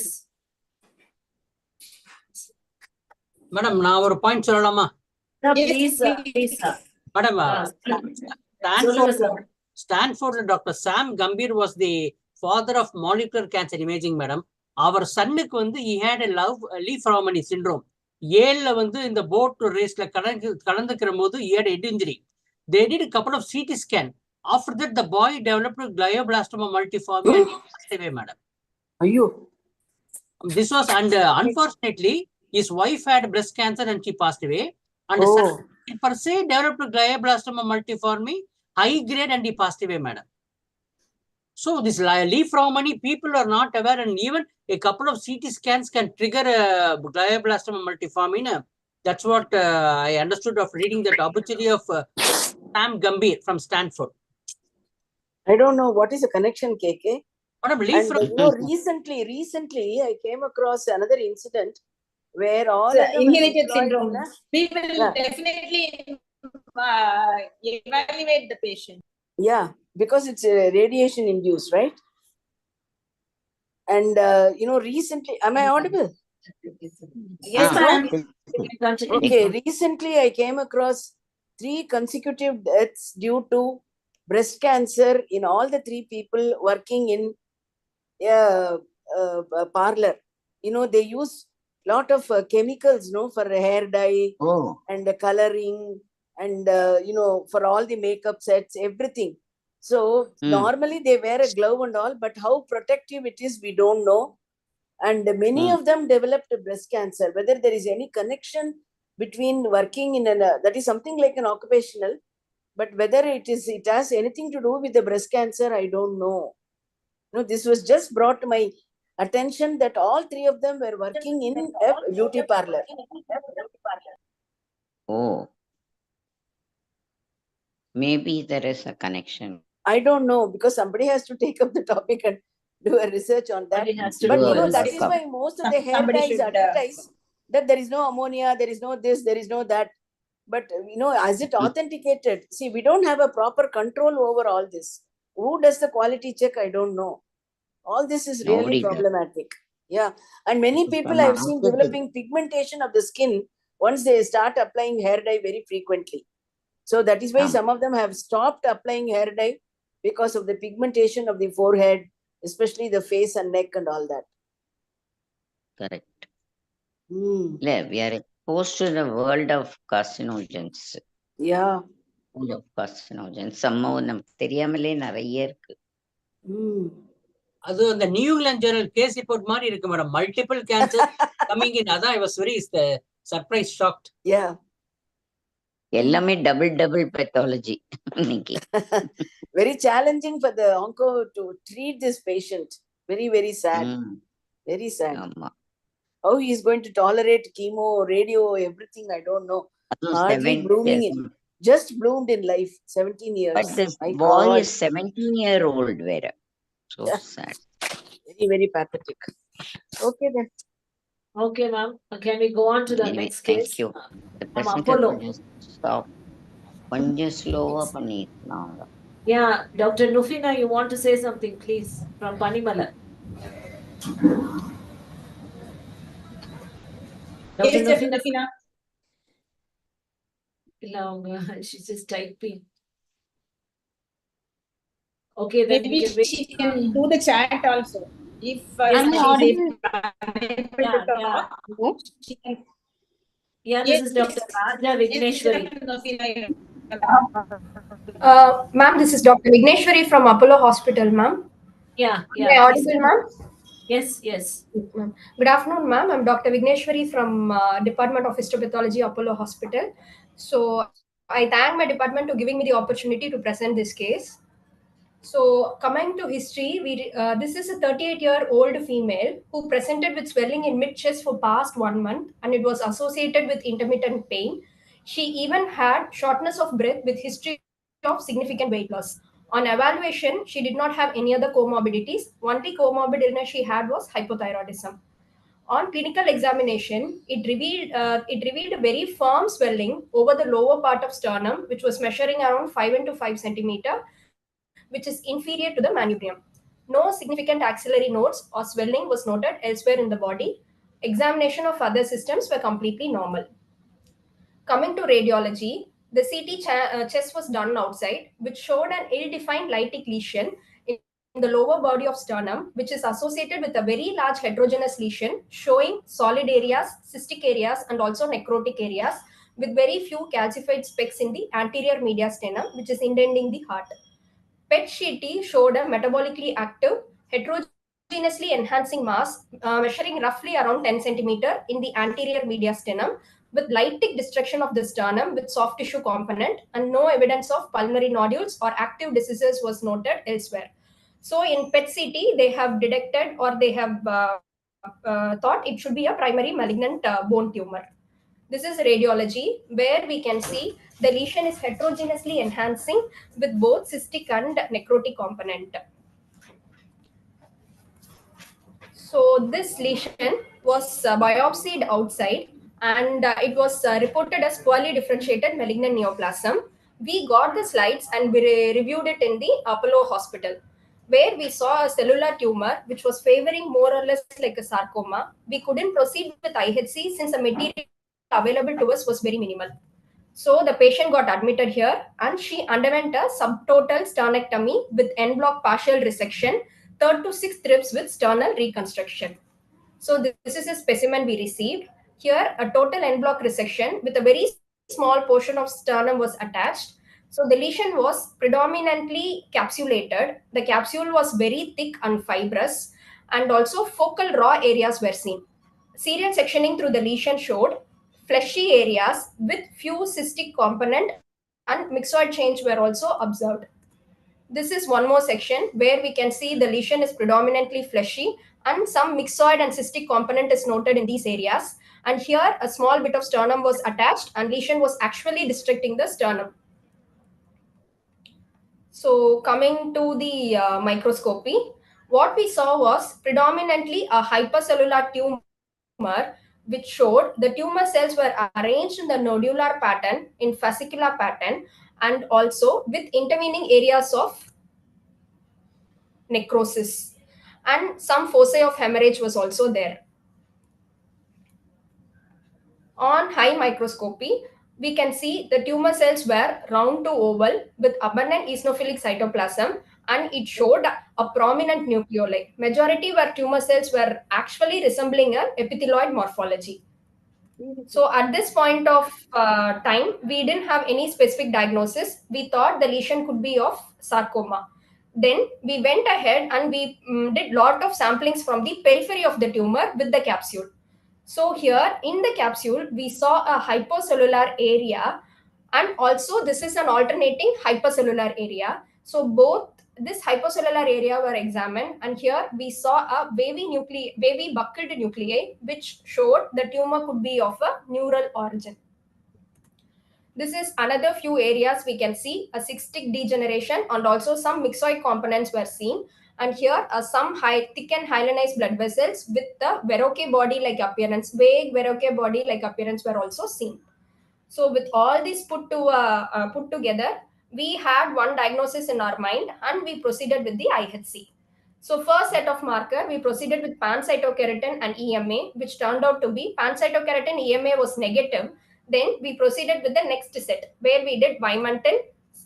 Madam, நான் ஒரு point சொல்லலாமா? Please. Madam, Stanford Dr. Sam Gambhir was the father of molecular cancer imaging, madam. அவர் சன்னுக்கு வந்து he had a Lee-Fraumeni syndrome. ஏல்ல வந்து இந்த boat ரேஸ்ல கலந்துக்கிற போது he had head injury. They did a couple of CT scan. After that, the boy developed glioblastoma multiforme and he passed away, madam. Ayyo. This was, and unfortunately, his wife had breast cancer and she passed away. And son per se developed glioblastoma multiforme, high grade, and he passed away, madam. So this Lee-Fraumeni, people are not aware, and even a couple of CT scans can trigger glioblastoma multiforme. That's what I understood of reading that obituary of Sam Gambhir from Stanford. I don't know what is the connection, KK. And recently, I came across another incident where all inherited syndrome. We will definitely evaluate the patient. Yeah, because it's radiation induced, right? And recently, am I audible? Yes, ma'am. Okay, recently I came across 3 consecutive deaths due to breast cancer in all the 3 people working in a parlor. They use lot of chemicals, for hair dye and coloring and for all the makeup sets, everything. So normally they wear a glove and all, but how protective it is, we don't know. And many of them developed breast cancer. Whether there is any connection between working in that is something like an occupational, but whether it has anything to do with the breast cancer, I don't know. This was just brought to my attention that all 3 of them were working in a beauty parlor. Oh, maybe there is a connection. I don't know, because somebody has to take up the topic and do a research on that. But that is why most of the hair dyes advertise that there is no ammonia, there is no this, there is no that. But is it authenticated? See, we don't have a proper control over all this. Who does the quality check? I don't know. All this is really problematic. Yeah, and many people I have seen developing pigmentation of the skin once they start applying hair dye very frequently. So that is why some of them have stopped applying hair dye because of the pigmentation of the forehead, especially the face and neck and all that. Correct. We are exposed to the world of carcinogens. Yeah. World of carcinogens. Somehow நமக்கு தெரியாமலே நிறைய இருக்கு. அது அந்த new England journal case report மாதிரி இருக்கு மேடம். Multiple cancer coming in. அதான் I was very surprise shocked. Yeah. எல்லாமே double pathology. இன்னைக்கு. Very challenging for the onco to treat this patient. Very, very sad. Very sad. ஆமா. How he is going to tolerate chemo, radio, everything, I don't know. Hardly blooming in, just bloomed in life, 17 years. But this My boy God. is 17-year-old vera. So sad. Very, very pathetic. Okay then. Okay, ma'am. Can we go on to the Anyway, next thank case? you. The From presenter Apollo. கொஞ்சம் stop. கொஞ்சம் slow-ஆ பண்ணிருக்கலாம். Yeah, Dr. Nufina, you want to say something, please, from Panimala. Dr. Yes, Nufina. Nufina. She's just typing. Okay, then Maybe we can wait. she can do the chat also. If Am I audible? she can. Yeah, this is Dr. Raja Vigneshwari. Ma'am, this is Dr. Vigneshwari from Apollo Hospital, ma'am. Yeah. Am I audible, ma'am? Yes. Ma'am. Good afternoon, ma'am. I'm Dr. Vigneshwari from Department of Histopathology, Apollo Hospital. So I thank my department to giving me the opportunity to present this case. So coming to history, this is a 38-year-old female who presented with swelling in mid-chest for past 1 month, and it was associated with intermittent pain. She even had shortness of breath with history of significant weight loss. On evaluation, she did not have any other comorbidities. Only comorbid illness she had was hypothyroidism. On clinical examination, it revealed a very firm swelling over the lower part of sternum, which was measuring around 5 into 5 centimeter, which is inferior to the manubrium. No significant axillary nodes or swelling was noted elsewhere in the body. Examination of other systems were completely normal. Coming to radiology, the CT chest was done outside, which showed an ill-defined lytic lesion in the lower body of sternum, which is associated with a very large heterogeneous lesion showing solid areas, cystic areas, and also necrotic areas with very few calcified specks in the anterior mediastinum, which is indenting the heart. PET-CT showed a metabolically active, heterogeneously enhancing mass measuring roughly around 10 centimeter in the anterior mediastinum with lytic destruction of the sternum with soft tissue component, and no evidence of pulmonary nodules or active diseases was noted elsewhere. So in PET-CT, they have detected or they have thought it should be a primary malignant bone tumor. This is radiology where we can see the lesion is heterogeneously enhancing with both cystic and necrotic component. So this lesion was biopsied outside, and it was reported as poorly differentiated malignant neoplasm. We got the slides and we reviewed it in the Apollo Hospital, where we saw a cellular tumor which was favoring more or less like a sarcoma. We couldn't proceed with IHC since the material available to us was very minimal. So the patient got admitted here and she underwent a subtotal sternectomy with en bloc partial resection, 3rd to 6th ribs with sternal reconstruction. So this is a specimen we received. Here a total en bloc resection with a very small portion of sternum was attached. So the lesion was predominantly capsulated. The capsule was very thick and fibrous, and also focal raw areas were seen. Serial sectioning through the lesion showed fleshy areas with few cystic component, and myxoid change were also observed. This is one more section where we can see the lesion is predominantly fleshy and some myxoid and cystic component is noted in these areas. And here a small bit of sternum was attached and lesion was actually distracting the sternum. So coming to the microscopy, what we saw was predominantly a hypercellular tumor, which showed the tumor cells were arranged in the nodular pattern, in fascicular pattern, and also with intervening areas of necrosis, and some foci of hemorrhage was also there. On high microscopy, we can see the tumor cells were round to oval with abundant eosinophilic cytoplasm, and it showed a prominent nucleoli. Majority were tumor cells were actually resembling an epithelioid morphology. So at this point of time, we didn't have any specific diagnosis. We thought the lesion could be of sarcoma. Then we went ahead and we did lot of samplings from the periphery of the tumor with the capsule. So here in the capsule, we saw a hypocellular area And also this is an alternating hypercellular area. So both this hypercellular area were examined, and here we saw a wavy buckled nuclei, which showed the tumor could be of a neural origin. This is another few areas we can see a cystic degeneration, and also some myxoid components were seen. And here some thick and hyalinized blood vessels with the Verroque body-like appearance, vague Verroque body-like appearance were also seen. So with all these put together, we had one diagnosis in our mind, and we proceeded with the IHC. So first set of marker, we proceeded with pancytokeratin and EMA, which turned out to be pancytokeratin EMA was negative. Then we proceeded with the next set, where we did Vimentin,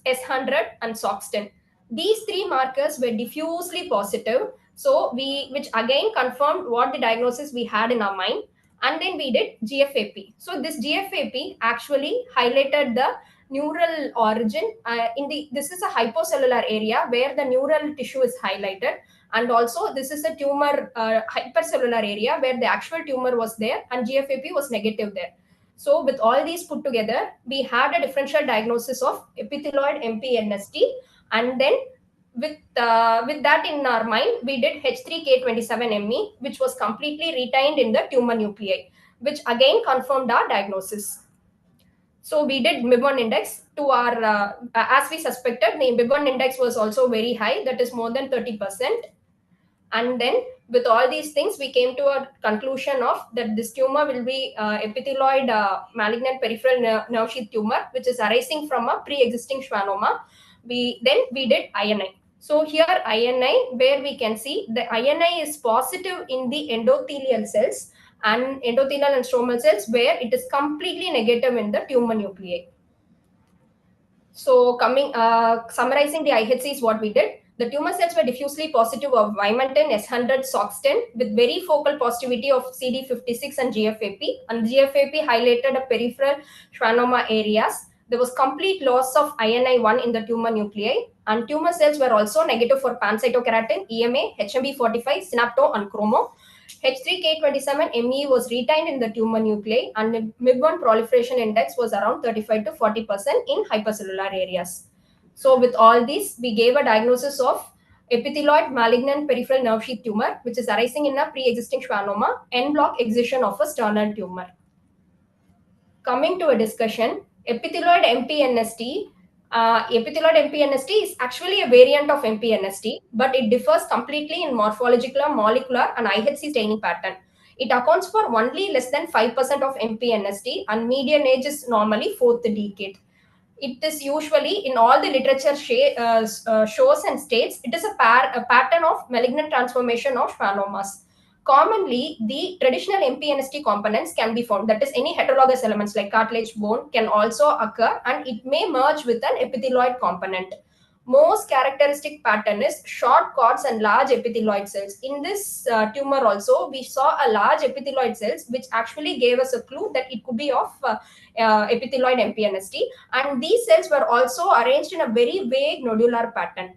S100 and Soxtin. These three markers were diffusely positive. So which again confirmed what the diagnosis we had in our mind. And then we did GFAP. So this GFAP actually highlighted the neural origin. This is a hypocellular area where the neural tissue is highlighted, and also this is a tumor hypercellular area where the actual tumor was there and GFAP was negative there. So with all these put together, we had a differential diagnosis of epithelioid MPNST, and then with that in our mind, we did H3K27ME, which was completely retained in the tumor nuclei, which again confirmed our diagnosis. So we did MIB1 index to our, as we suspected, the MIB1 index was also very high, that is more than 30%. And then with all these things, we came to a conclusion of that this tumor will be epithelioid malignant peripheral nerve sheath tumor, which is arising from a pre-existing schwannoma. We did INI. So here INI, where we can see the INI is positive in the endothelial cells and endothelial and stromal cells, where it is completely negative in the tumor nuclei. So summarizing the IHCs, what we did, the tumor cells were diffusely positive of Vimentin, S100, Soxtin, with very focal positivity of CD56 and GFAP. And GFAP highlighted a peripheral schwannoma areas. There was complete loss of INI1 in the tumor nuclei, and tumor cells were also negative for pancytokeratin, EMA, HMB45, synapto, and chromo. H3K27ME was retained in the tumor nuclei, and MIB1 proliferation index was around 35 to 40% in hypercellular areas. So with all this, we gave a diagnosis of epithelioid malignant peripheral nerve sheath tumor, which is arising in a pre-existing schwannoma, en bloc excision of a sternal tumor. Coming to a discussion, epithelioid MPNST. Epithelioid MPNST is actually a variant of MPNST, but it differs completely in morphological, molecular, and IHC staining pattern. It accounts for only less than 5% of MPNST, and median age is normally 4th decade. It is usually in all the literature shows and states it is a pattern of malignant transformation of schwannomas. Commonly, the traditional MPNST components can be found, that is any heterologous elements like cartilage, bone can also occur, and it may merge with an epithelioid component. Most characteristic pattern is short cords and large epithelioid cells. In this tumor also, we saw a large epithelioid cells, which actually gave us a clue that it could be of epithelioid MPNST. And these cells were also arranged in a very vague nodular pattern.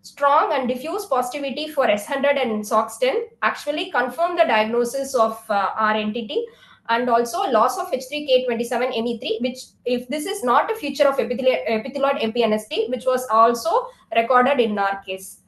Strong and diffuse positivity for S100 and Soxtin actually confirmed the diagnosis of our entity, and also loss of H3K27ME3, which if this is not a feature of epithelioid MPNST, which was also recorded in our case.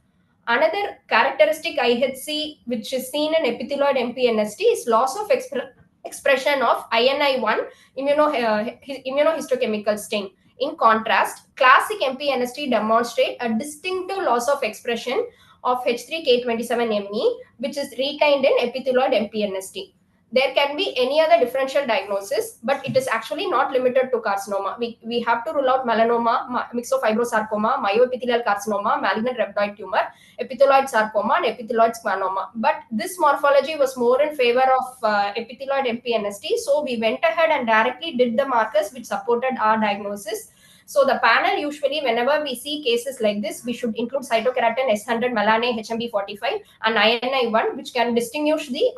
Another characteristic IHC which is seen in epithelioid MPNST is loss of expression of INI1 immunohistochemical stain. In contrast, classic MPNST demonstrate a distinctive loss of expression of H3K27ME, which is retained in epithelioid MPNST. There can be any other differential diagnosis, but it is actually not limited to carcinoma. We have to rule out melanoma, myxofibrosarcoma, myoepithelial carcinoma, malignant rhabdoid tumor, epithelioid sarcoma, and epithelioid schwannoma. But this morphology was more in favor of epithelioid MPNST, so we went ahead and directly did the markers which supported our diagnosis. So the panel usually, whenever we see cases like this, we should include cytokeratin, S100, melanase, HMB45, and INI1, which can distinguish the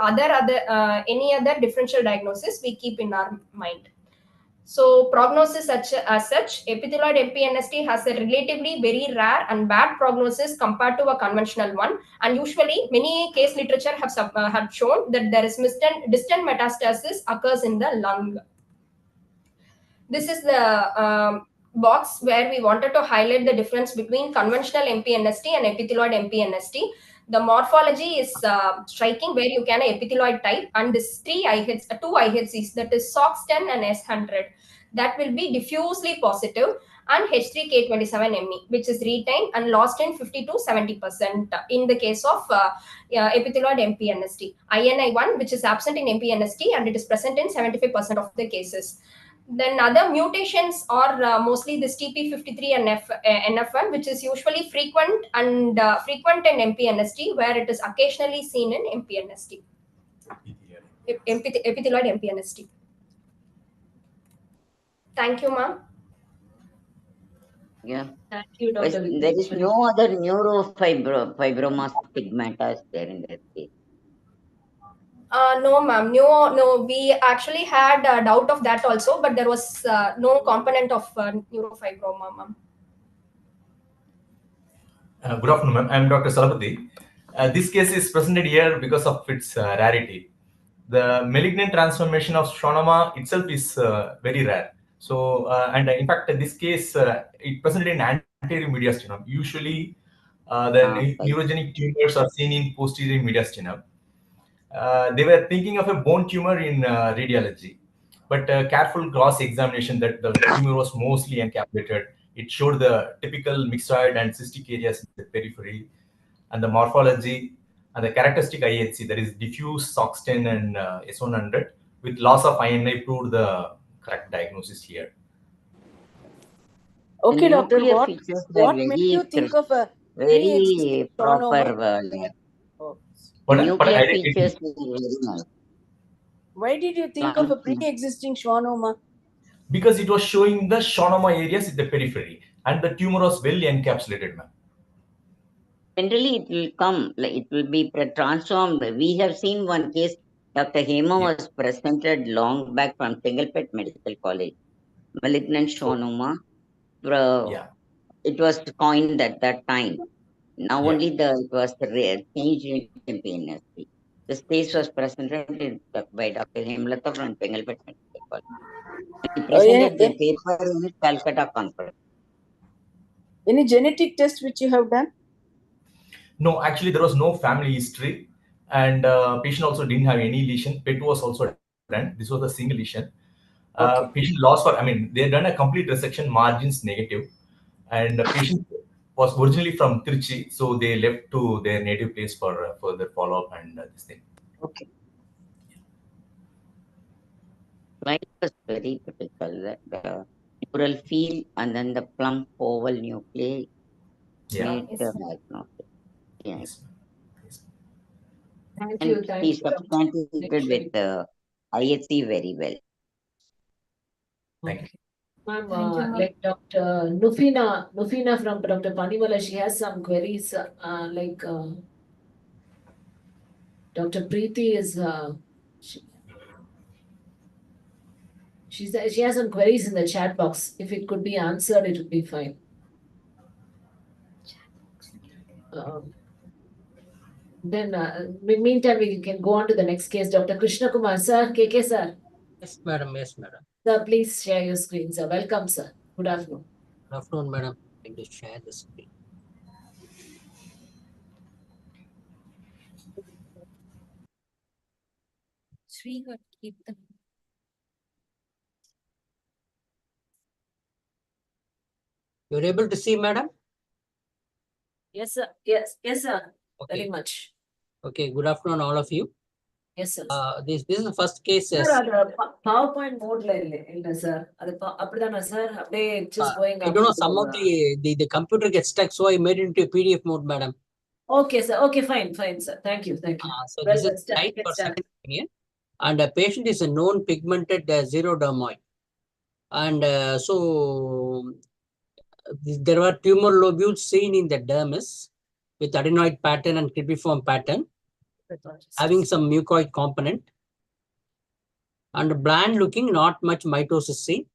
any other differential diagnosis we keep in our mind. So prognosis as such, epithelioid MPNST has a relatively very rare and bad prognosis compared to a conventional one, and usually many case literature have shown that there is distant metastasis occurs in the lung. This is the box where we wanted to highlight the difference between conventional MPNST and epithelioid MPNST. The morphology is striking, where you can epithelioid type, and this two IHCs, that is SOX10 and S100, that will be diffusely positive, and H3K27ME, which is retained and lost in 50 to 70% in the case of epithelioid MPNST. INI1, which is absent in MPNST and it is present in 75% of the cases. Then other mutations are mostly this TP53 and NF1, which is usually frequent in MPNST, where it is occasionally seen in MPNST. Epithelioid MPNST. Thank you, ma'am. Yeah. Thank you, But Dr. there is Vigneshwari. no other neurofibromas pigmentas there in that case. No, ma'am. No. We actually had a doubt of that also, but there was no component of neurofibroma, ma'am. Good afternoon, ma'am. I am Dr. Salapati. This case is presented here because of its rarity. The malignant transformation of schwannoma itself is very rare. So, and in fact, this case, it presented in anterior mediastinum. Usually, the neurogenic tumors are seen in posterior mediastinum. They were thinking of a bone tumor in radiology, but careful cross-examination that the tumor was mostly encapsulated. It showed the typical myxoid and cystic areas in the periphery, and the morphology and the characteristic IHC, that is diffuse SOX10 and S100 with loss of INI, proved the correct diagnosis here. Okay, The doctor, nuclear what features were what made you think of a pre-existing very proper. schwannoma? The nuclear features were very nice. Why did you think of a pre-existing schwannoma? Because it was showing the schwannoma areas in the periphery, and the tumor was well encapsulated, ma'am. Generally, it will come, like it will be transformed. We have seen one case. Dr. Hema was presented long back from Tengelpet Medical College. Malignant schwannoma. It was coined at that time. Now only it was changed in PNSP. This case was presented by Dr. Hemlata from Tengelpet Medical College. He presented the paper in Calcutta conference. Any genetic test which you have done? No, actually, there was no family history, and patient also didn't have any lesion. PET was also done. This was a single lesion. Patient lost for, they had done a complete resection, margins negative, and the patient was originally from Trichy, so they left to their native place for further follow-up and this thing. Okay. Slide was very typical. The neural field and then the plump oval nuclei made the diagnosis. Yes. Thank And you. Thank he you, Dr. substantiated with the IHC very well. Thank you. Ma'am, Thank you, ma'am. like Dr. Nufina from Dr. Panimala, she has some queries. Dr. Preeti is, she has some queries in the chat box. If it could be answered, it would be fine. Then, meantime, we can go on to the next case. Dr. Krishna Kumar, sir, KK, sir. Yes, madam. Yes, madam. Sir, please share your screen, sir. Welcome, sir. Good afternoon. Good afternoon, madam. I'm going to share the screen. Keep them. You're able to see, madam? Yes, sir. Yes, sir. Okay. Very much. Okay, good afternoon, all of you. Yes, sir. This is the first case. Sir, PowerPoint mode sir. Sir, just going I don't know, some of the computer gets stuck, so I made it into PDF mode, madam. Okay, sir. Okay, fine, sir. Thank you. So this is type for second opinion. And the patient is a known pigmented xerodermoid. And there were tumor lobules seen in the dermis with adenoid pattern and cribriform pattern, having some mucoid component. And bland looking, not much mitosis seen.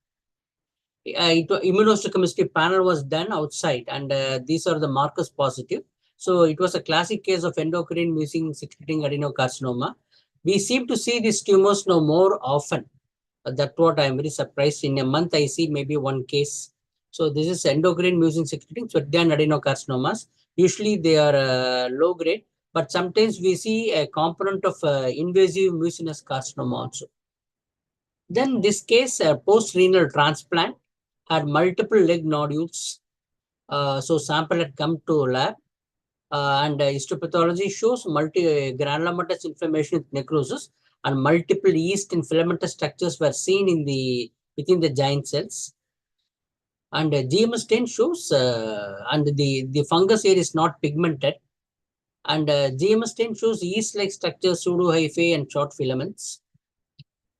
Immunohistochemistry panel was done outside, and these are the markers positive. So it was a classic case of endocrine mucin secreting adenocarcinoma. We seem to see these tumors now more often. That's what I'm very surprised. In a month, I see maybe one case. So this is endocrine mucin secreting Sweatgland adenocarcinomas. Usually they are low grade, but sometimes we see a component of invasive mucinous carcinoma also. Then this case, post-renal transplant, had multiple leg nodules. So sample had come to lab. And histopathology shows granulomatous inflammation with necrosis, and multiple yeast and filamentous structures were seen within the giant cells. And GM stain shows, and the fungus here is not pigmented. And GM stain shows yeast-like structures, pseudohyphae, and short filaments.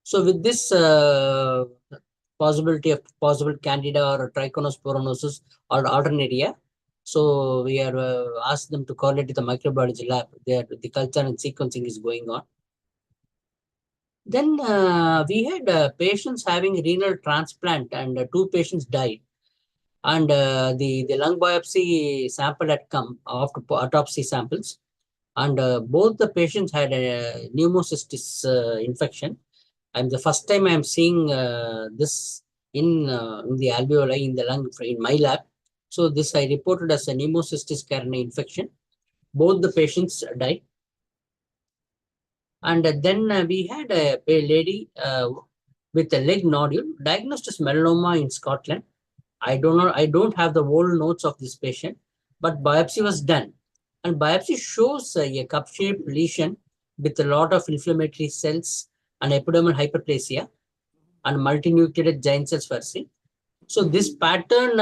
So with this possibility of possible candida or trichonosporanosis or alternaria, so we are asked them to correlate to the microbiology lab. There, the culture and sequencing is going on. Then we had patients having renal transplant, and 2 patients died. And the lung biopsy sample had come after autopsy samples, and both the patients had a pneumocystis infection. And the first time I'm seeing this in the alveoli in the lung in my lab. So this I reported as a pneumocystis carinii infection. Both the patients died. And then we had a lady with a leg nodule diagnosed as melanoma in Scotland. I don't have the whole notes of this patient, but biopsy was done. And biopsy shows a cup-shaped lesion with a lot of inflammatory cells and epidermal hyperplasia, and multinucleated giant cells were seen. So this pattern,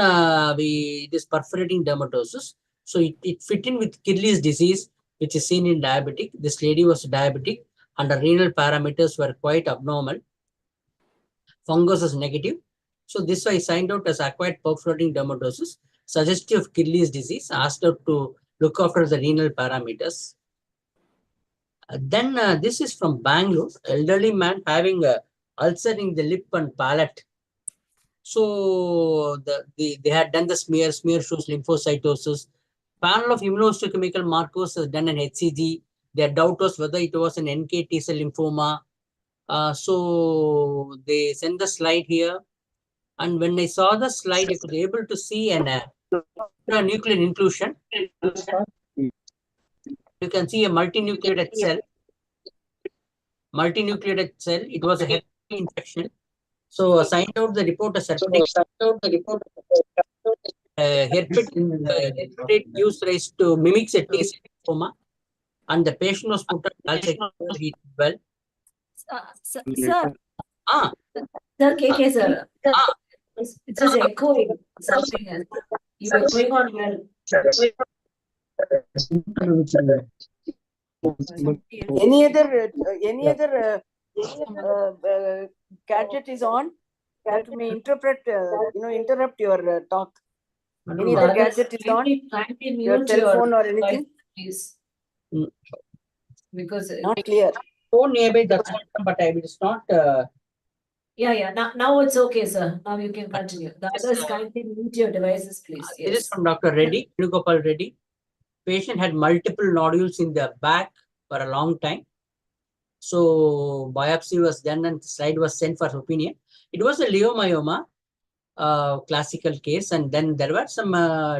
it is perforating dermatosis. So it fit in with Kirley's disease, which is seen in diabetic. This lady was diabetic, and her renal parameters were quite abnormal. Fungus is negative. So this I signed out as acquired perforating dermatosis, suggestive of Kirley's disease, asked her to look after the renal parameters. Then this is from Bangalore, elderly man having a ulcer in the lip and palate. So they had done the smear shows lymphocytosis. Panel of immunohistochemical markers has done an HCG. Their doubt was whether it was an NK T cell lymphoma. So they sent the slide here. And when I saw the slide, I was able to see an nuclear inclusion. You can see a multinucleated cell. It was a herpes infection. So signed out the report as herpetic. Herpes gives rise to mimics a T cell lymphoma, and the patient was put on well. Sir, Sir, KK, sir. It's just echoing something else. You were going on well. Any other gadget is on that may interrupt your talk. Any other gadget is on? Your telephone or anything? Please. Because not clear. Phone nearby, that's but I will not. Yeah. Now it's okay, sir. Now you can continue. The others kindly mute your devices, please. Yes. This is from Dr. Reddy, Venugopal Reddy. Patient had multiple nodules in the back for a long time. So biopsy was done and slide was sent for opinion. It was a leiomyoma, classical case, and then there were some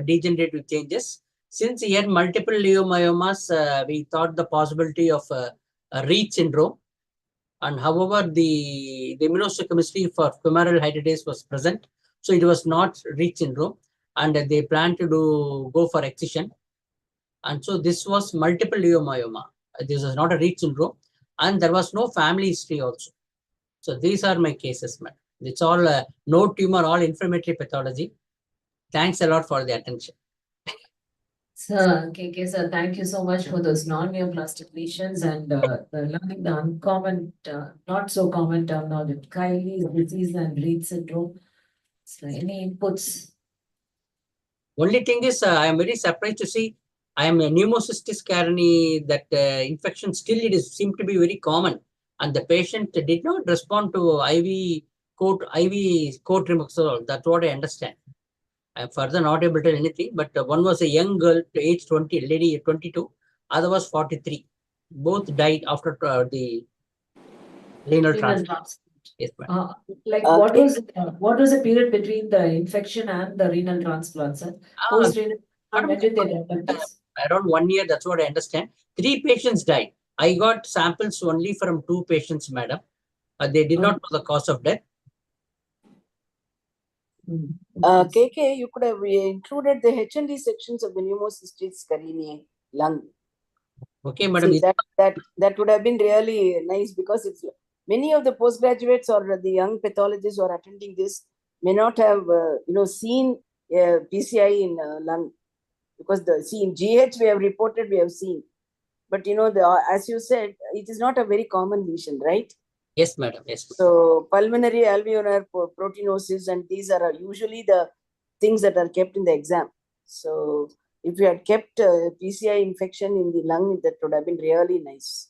degenerative changes. Since he had multiple leiomyomas, we thought the possibility of a Reach syndrome. And however, the immunohistochemistry for femoral hydratase was present. So it was not Reach syndrome. And they planned to go for excision. And so this was multiple leiomyoma. This was not a Reach syndrome. And there was no family history also. So these are my cases, madam. It's all no tumor, all inflammatory pathology. Thanks a lot for the attention. Sir, KK, sir, thank you so much for those non-neoplastic lesions and learning the uncommon, not so common terminology, Kylie's disease and Reed syndrome. So any inputs? Only thing is, I am very surprised to see I am a pneumocystis carinii, that infection still seemed to be very common, and the patient did not respond to IV cotrimoxazole. That's what I understand. I'm further not able to tell anything, but one was a young girl, age 20, lady 22, other was 43. Both died after the renal transplant. Yes, madam. Like Okay. what was the period between the infection and the renal transplant, sir? Post renal, when did they develop this? Around 1 year, that's what I understand. 3 patients died. I got samples only from 2 patients, madam. They did not know the cause of death. KK, you could have included the H&D sections of the pneumocystis carinii lung. Okay, madam. See, that would have been really nice, because it's many of the postgraduates or the young pathologists who are attending this may not have seen PCI in lung, because in GH we have reported, we have seen, but as you said, it is not a very common lesion, right? Yes, madam. Yes. So pulmonary alveolar proteinosis, and these are usually the things that are kept in the exam. So if you had kept PCI infection in the lung, that would have been really nice.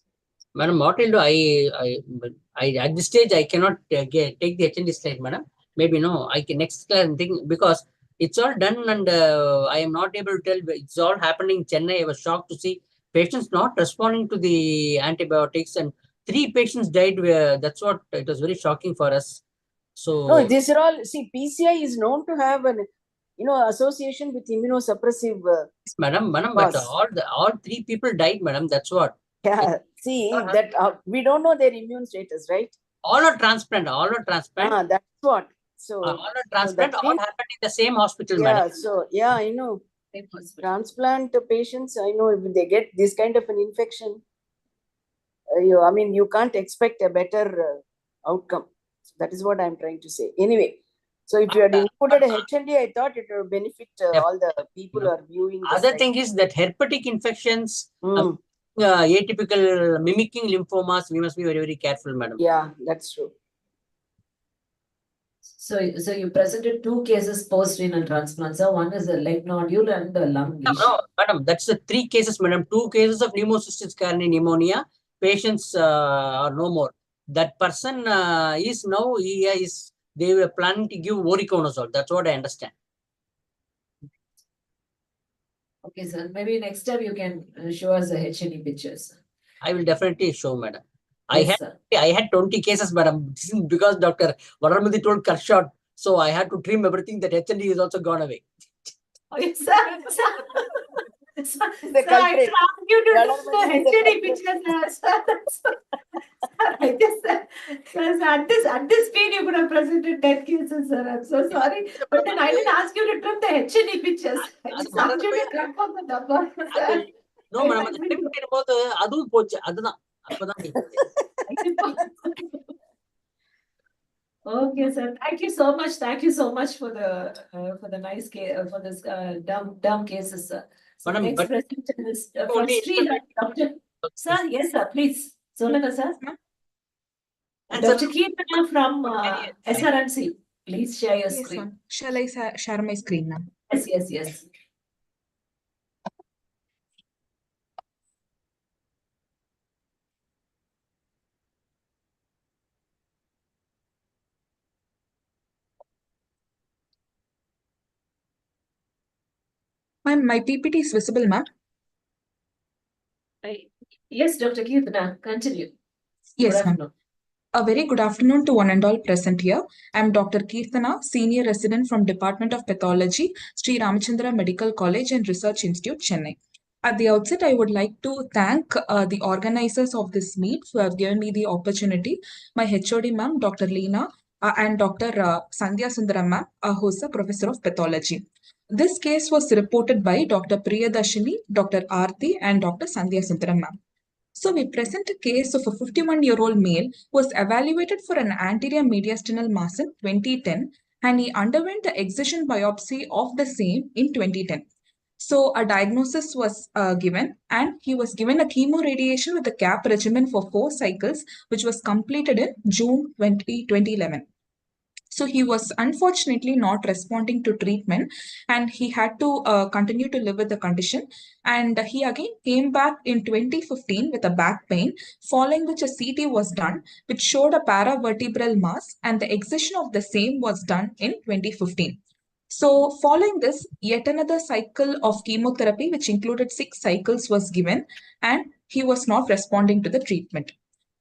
Madam, what I'll do, I at this stage, I cannot take the HND slide, madam. Maybe no, I can next class thing, because it's all done and I am not able to tell. It's all happening in Chennai. I was shocked to see patients not responding to the antibiotics, and 3 patients died. That's what it was very shocking for us. So no, these are all, see, PCI is known to have an association with immunosuppressive. Madam, but all 3 people died, madam. That's what. Yeah, see that we don't know their immune status, right? All are transplant. All are transplant. That's what. So all are transplant. All happened in the same hospital, yeah, madam. so yeah, I know. Transplant patients, I know, if they get this kind of an infection, you can't expect a better outcome. So that is what I'm trying to say. Anyway, so if you had included a HND, I thought it would benefit all the people who are viewing this. Other thing is that herpetic infections, atypical mimicking lymphomas, we must be very, very careful, madam. Yeah, that's true. So you presented 2 cases post-renal transplant. So one is a leg nodule and the lung lesion. No, madam, that's the 3 cases, madam. 2 cases of pneumocystis carinii pneumonia. Patients are no more. That person is now, they were planning to give voriconazole. That's what I understand. Okay, sir. Maybe next time you can show us the H&E pictures. I will definitely show, madam. Yes, I had 20 cases, madam. This is because Dr. Varamudi told cut short. So I had to trim everything. That H&D is also gone away. Oh, yes, sir. Sir, I asked you to do the H&E pictures, sir. I just at this speed you could have presented 10 cases, sir. I'm so sorry. But then I didn't ask you to trim the H&E pictures. I just asked you to trim on the number, sir. No, madam. The trim போது அதுவும் போச்சு. அதுதான். அப்பதான் Okay, sir. Thank you so much. Thank you so much for the nice case, for this dumb cases, sir. So Madam, next but presentation is from Sri Doctor. Sir, yes, sir. Please. Solana, sir. And Dr. Keertana from SRMC. Please share your screen. Ma'am. Shall I share my screen now? Yes. Ma'am, my PPT is visible, ma'am. Yes, Dr. Keertana, continue. Yes, ma'am. A very good afternoon to one and all present here. I am Dr. Keertana, Senior Resident from Department of Pathology, Sri Ramachandra Medical College and Research Institute, Chennai. At the outset, I would like to thank the organizers of this meet who have given me the opportunity, my HOD ma'am, Dr. Leena, and Dr. Sandhya Sundaram ma'am, who is a professor of pathology. This case was reported by Dr. Priyadashini, Dr. Aarti, and Dr. Sandhya Sundaram ma'am. So we present a case of a 51-year-old male who was evaluated for an anterior mediastinal mass in 2010 and he underwent the excision biopsy of the same in 2010. So a diagnosis was given and he was given a chemoradiation with a CAP regimen for 4 cycles which was completed in June 2011. So he was unfortunately not responding to treatment and he had to continue to live with the condition. And he again came back in 2015 with a back pain, following which a CT was done, which showed a paravertebral mass and the excision of the same was done in 2015. So following this, yet another cycle of chemotherapy, which included 6 cycles, was given and he was not responding to the treatment.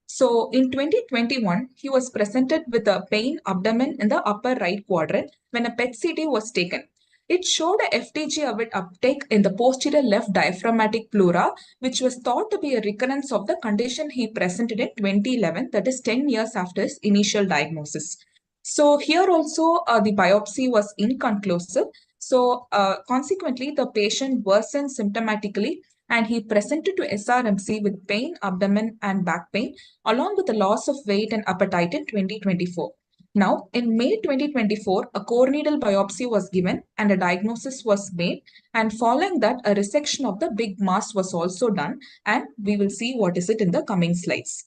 So in 2021, he was presented with a pain abdomen in the upper right quadrant when a PET CT was taken. It showed a FTG uptake in the posterior left diaphragmatic pleura, which was thought to be a recurrence of the condition he presented in 2011, that is 10 years after his initial diagnosis. So here also the biopsy was inconclusive. So consequently, the patient worsened symptomatically and he presented to SRMC with pain, abdomen and back pain, along with the loss of weight and appetite in 2024. Now, in May 2024, a core needle biopsy was given and a diagnosis was made. And following that, a resection of the big mass was also done. And we will see what is it in the coming slides.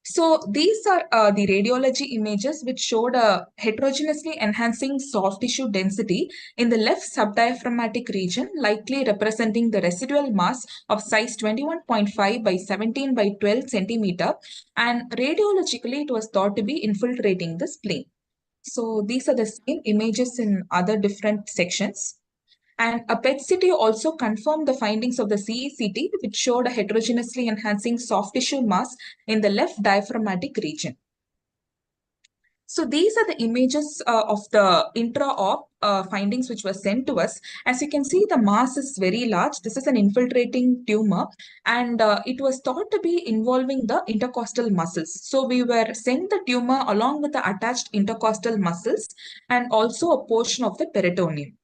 So these are the radiology images which showed a heterogeneously enhancing soft tissue density in the left subdiaphragmatic region, likely representing the residual mass of size 21.5 by 17 by 12 centimeter. And radiologically, it was thought to be infiltrating the spleen. So these are the same images in other different sections. And a PET CT also confirmed the findings of the CECT, which showed a heterogeneously enhancing soft tissue mass in the left diaphragmatic region. So these are the images of the intra-op findings which were sent to us. As you can see, the mass is very large. This is an infiltrating tumor, and it was thought to be involving the intercostal muscles. So we were sent the tumor along with the attached intercostal muscles and also a portion of the peritoneum.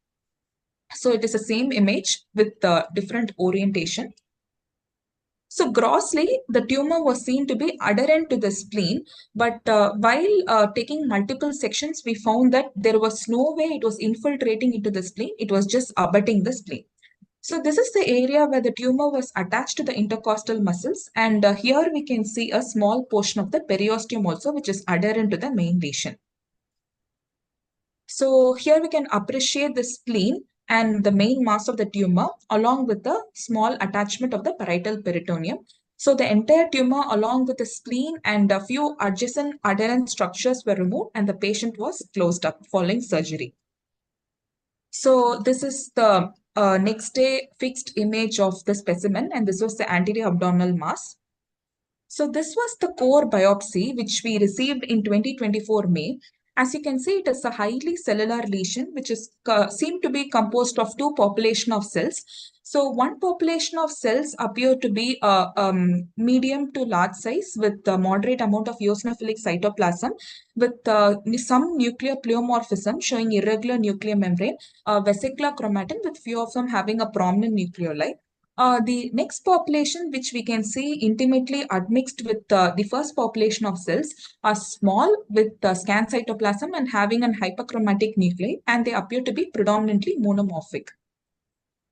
So it is the same image with the different orientation. So grossly, the tumor was seen to be adherent to the spleen, but while taking multiple sections, we found that there was no way it was infiltrating into the spleen. It was just abutting the spleen. So this is the area where the tumor was attached to the intercostal muscles. And here we can see a small portion of the periosteum also, which is adherent to the main lesion. So here we can appreciate the spleen and the main mass of the tumor along with the small attachment of the parietal peritoneum. So the entire tumor along with the spleen and a few adjacent adherent structures were removed and the patient was closed up following surgery. So this is the next day fixed image of the specimen, and this was the anterior abdominal mass. So this was the core biopsy which we received in 2024 May. As you can see, it is a highly cellular lesion which is seemed to be composed of two population of cells. So one population of cells appear to be medium to large size with a moderate amount of eosinophilic cytoplasm with some nuclear pleomorphism showing irregular nuclear membrane, vesicular chromatin with few of them having a prominent nucleoli. The next population, which we can see intimately admixed with the first population of cells, are small with scant cytoplasm and having an hyperchromatic nuclei, and they appear to be predominantly monomorphic.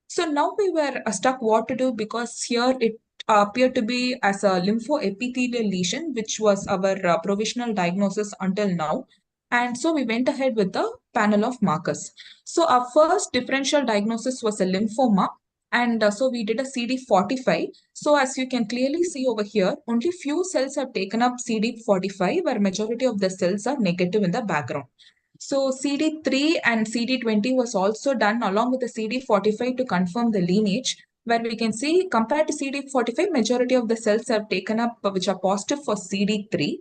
So now we were stuck what to do, because here it appeared to be as a lymphoepithelial lesion, which was our provisional diagnosis until now. And so we went ahead with the panel of markers. So our first differential diagnosis was a lymphoma. And so we did a CD45. So as you can clearly see over here, only few cells have taken up CD45, where majority of the cells are negative in the background. So CD3 and CD20 was also done along with the CD45 to confirm the lineage, where we can see compared to CD45, majority of the cells have taken up which are positive for CD3.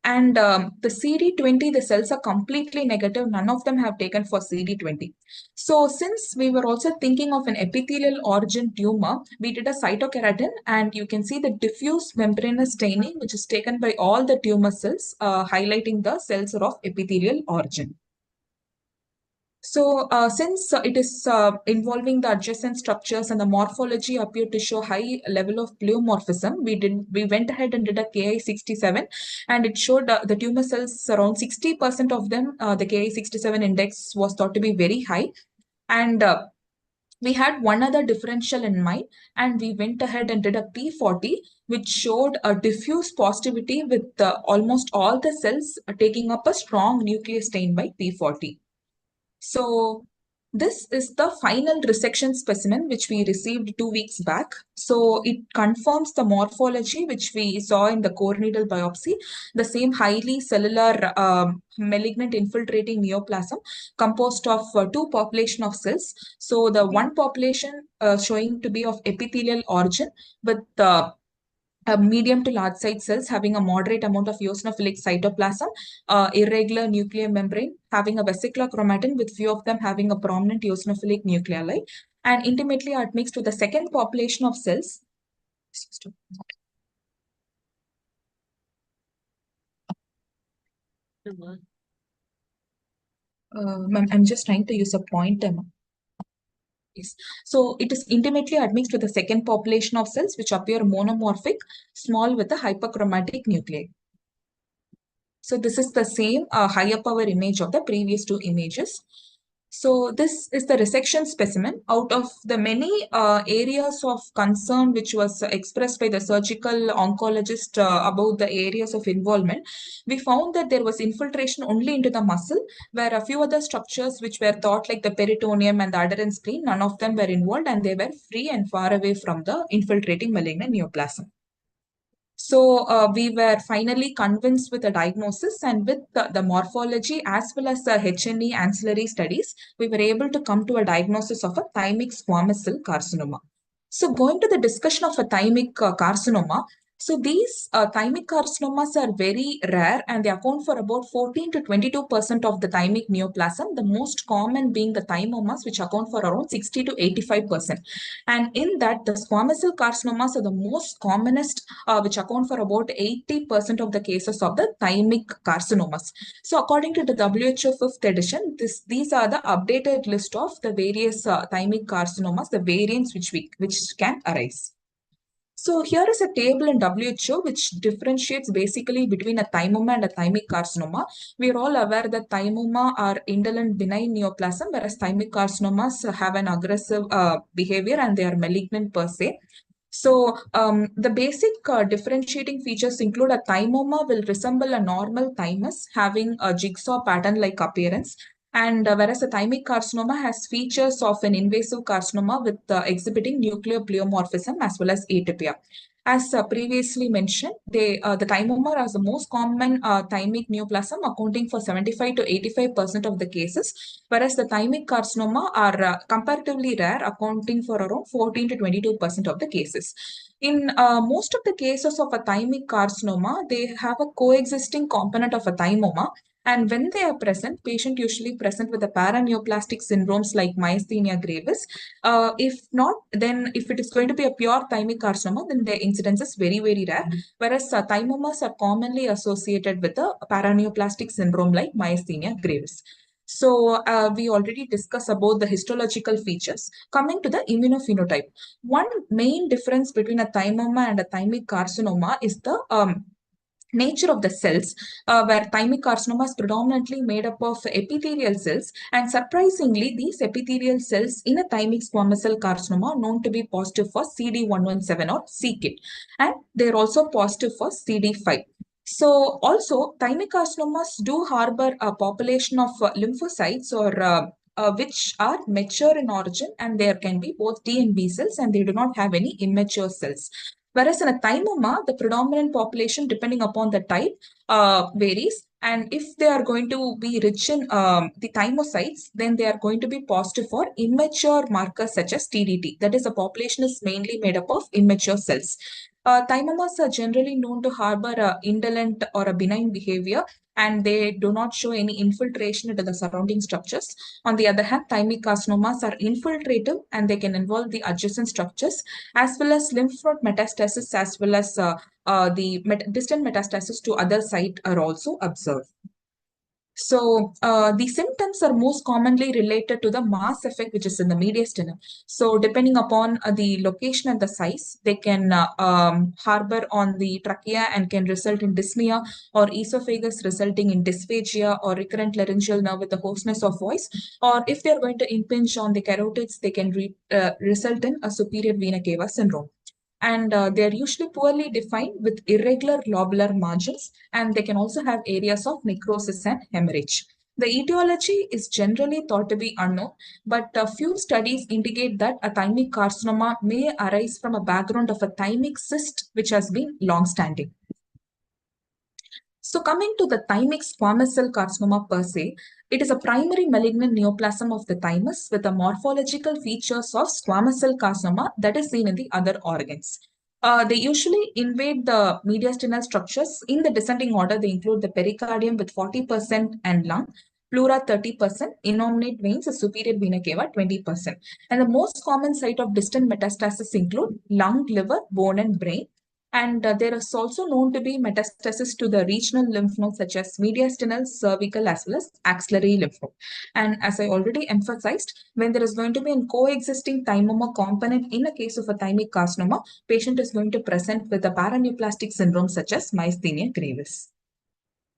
And the CD20, the cells are completely negative. None of them have taken for CD20. So since we were also thinking of an epithelial origin tumor, we did a cytokeratin, and you can see the diffuse membranous staining, which is taken by all the tumor cells, highlighting the cells are of epithelial origin. So since it is involving the adjacent structures and the morphology appear to show high level of pleomorphism, we went ahead and did a Ki67, and it showed the tumor cells around 60% of them, the Ki67 index was thought to be very high. And we had one other differential in mind, and we went ahead and did a P40, which showed a diffuse positivity with almost all the cells taking up a strong nuclear stain by P40. So this is the final resection specimen which we received 2 weeks back. So it confirms the morphology which we saw in the core needle biopsy, the same highly cellular malignant infiltrating neoplasm composed of two population of cells. So the one population showing to be of epithelial origin with medium to large size cells having a moderate amount of eosinophilic cytoplasm, irregular nuclear membrane, having a vesicular chromatin with few of them having a prominent eosinophilic nucleoli, and intimately admixed to the second population of cells. Ma'am, I'm just trying to use a pointer. Yes. So it is intimately admixed with the second population of cells which appear monomorphic, small with a hyperchromatic nuclei. So this is the same higher power image of the previous two images. So this is the resection specimen. Out of the many areas of concern which was expressed by the surgical oncologist about the areas of involvement, we found that there was infiltration only into the muscle, where a few other structures which were thought like the peritoneum and the adherent spleen, none of them were involved and they were free and far away from the infiltrating malignant neoplasm. So we were finally convinced with the diagnosis, and with the morphology as well as the HNE ancillary studies, we were able to come to a diagnosis of a thymic squamous cell carcinoma. So going to the discussion of a thymic carcinoma, so these thymic carcinomas are very rare and they account for about 14 to 22% of the thymic neoplasm, the most common being the thymomas, which account for around 60 to 85%. And in that, the squamous cell carcinomas are the most commonest, which account for about 80% of the cases of the thymic carcinomas. So according to the WHO 5th edition, these are the updated list of the various thymic carcinomas, the variants which can arise. So here is a table in WHO which differentiates basically between a thymoma and a thymic carcinoma. We are all aware that thymoma are indolent benign neoplasm, whereas thymic carcinomas have an aggressive behavior and they are malignant per se. So the basic differentiating features include a thymoma will resemble a normal thymus having a jigsaw pattern-like appearance. And whereas a thymic carcinoma has features of an invasive carcinoma with exhibiting nuclear pleomorphism as well as atypia. As previously mentioned, the thymoma is the most common thymic neoplasm, accounting for 75 to 85% of the cases, whereas the thymic carcinoma are comparatively rare, accounting for around 14 to 22% of the cases. In most of the cases of a thymic carcinoma, they have a coexisting component of a thymoma. And when they are present, patient usually present with the paraneoplastic syndromes like myasthenia gravis. If not, then if it is going to be a pure thymic carcinoma, then the incidence is very, very rare. Whereas thymomas are commonly associated with a paraneoplastic syndrome like myasthenia gravis. So we already discussed about the histological features. Coming to the immunophenotype, one main difference between a thymoma and a thymic carcinoma is the nature of the cells, where thymic carcinoma is predominantly made up of epithelial cells, and surprisingly, these epithelial cells in a thymic squamous cell carcinoma are known to be positive for CD117 or c-KIT, and they're also positive for CD5. So also, thymic carcinomas do harbor a population of lymphocytes or which are mature in origin, and there can be both T and B cells, and they do not have any immature cells. Whereas in a thymoma, the predominant population, depending upon the type, varies. And if they are going to be rich in the thymocytes, then they are going to be positive for immature markers such as TDT. That is, the population is mainly made up of immature cells. Thymomas are generally known to harbor a indolent or a benign behavior, and they do not show any infiltration into the surrounding structures. On the other hand, thymic carcinomas are infiltrative and they can involve the adjacent structures as well as lymph node metastasis, as well as the distant metastasis to other site are also observed. So the symptoms are most commonly related to the mass effect, which is in the mediastinum. So depending upon the location and the size, they can harbor on the trachea and can result in dyspnea, or esophagus resulting in dysphagia, or recurrent laryngeal nerve with the hoarseness of voice. Or if they're going to impinge on the carotids, they can result in a superior vena cava syndrome. And they are usually poorly defined with irregular lobular margins, and they can also have areas of necrosis and hemorrhage. The etiology is generally thought to be unknown, but a few studies indicate that a thymic carcinoma may arise from a background of a thymic cyst which has been long-standing. So coming to the thymic squamous cell carcinoma per se, it is a primary malignant neoplasm of the thymus with the morphological features of squamous cell carcinoma that is seen in the other organs. They usually invade the mediastinal structures. In the descending order, they include the pericardium with 40% and lung, pleura 30%, innominate veins, superior vena cava 20%. And the most common site of distant metastasis include lung, liver, bone, and brain. And there is also known to be metastasis to the regional lymph nodes such as mediastinal, cervical, as well as axillary lymph node. And as I already emphasized, when there is going to be a coexisting thymoma component in a case of a thymic carcinoma, patient is going to present with a paraneoplastic syndrome such as myasthenia gravis.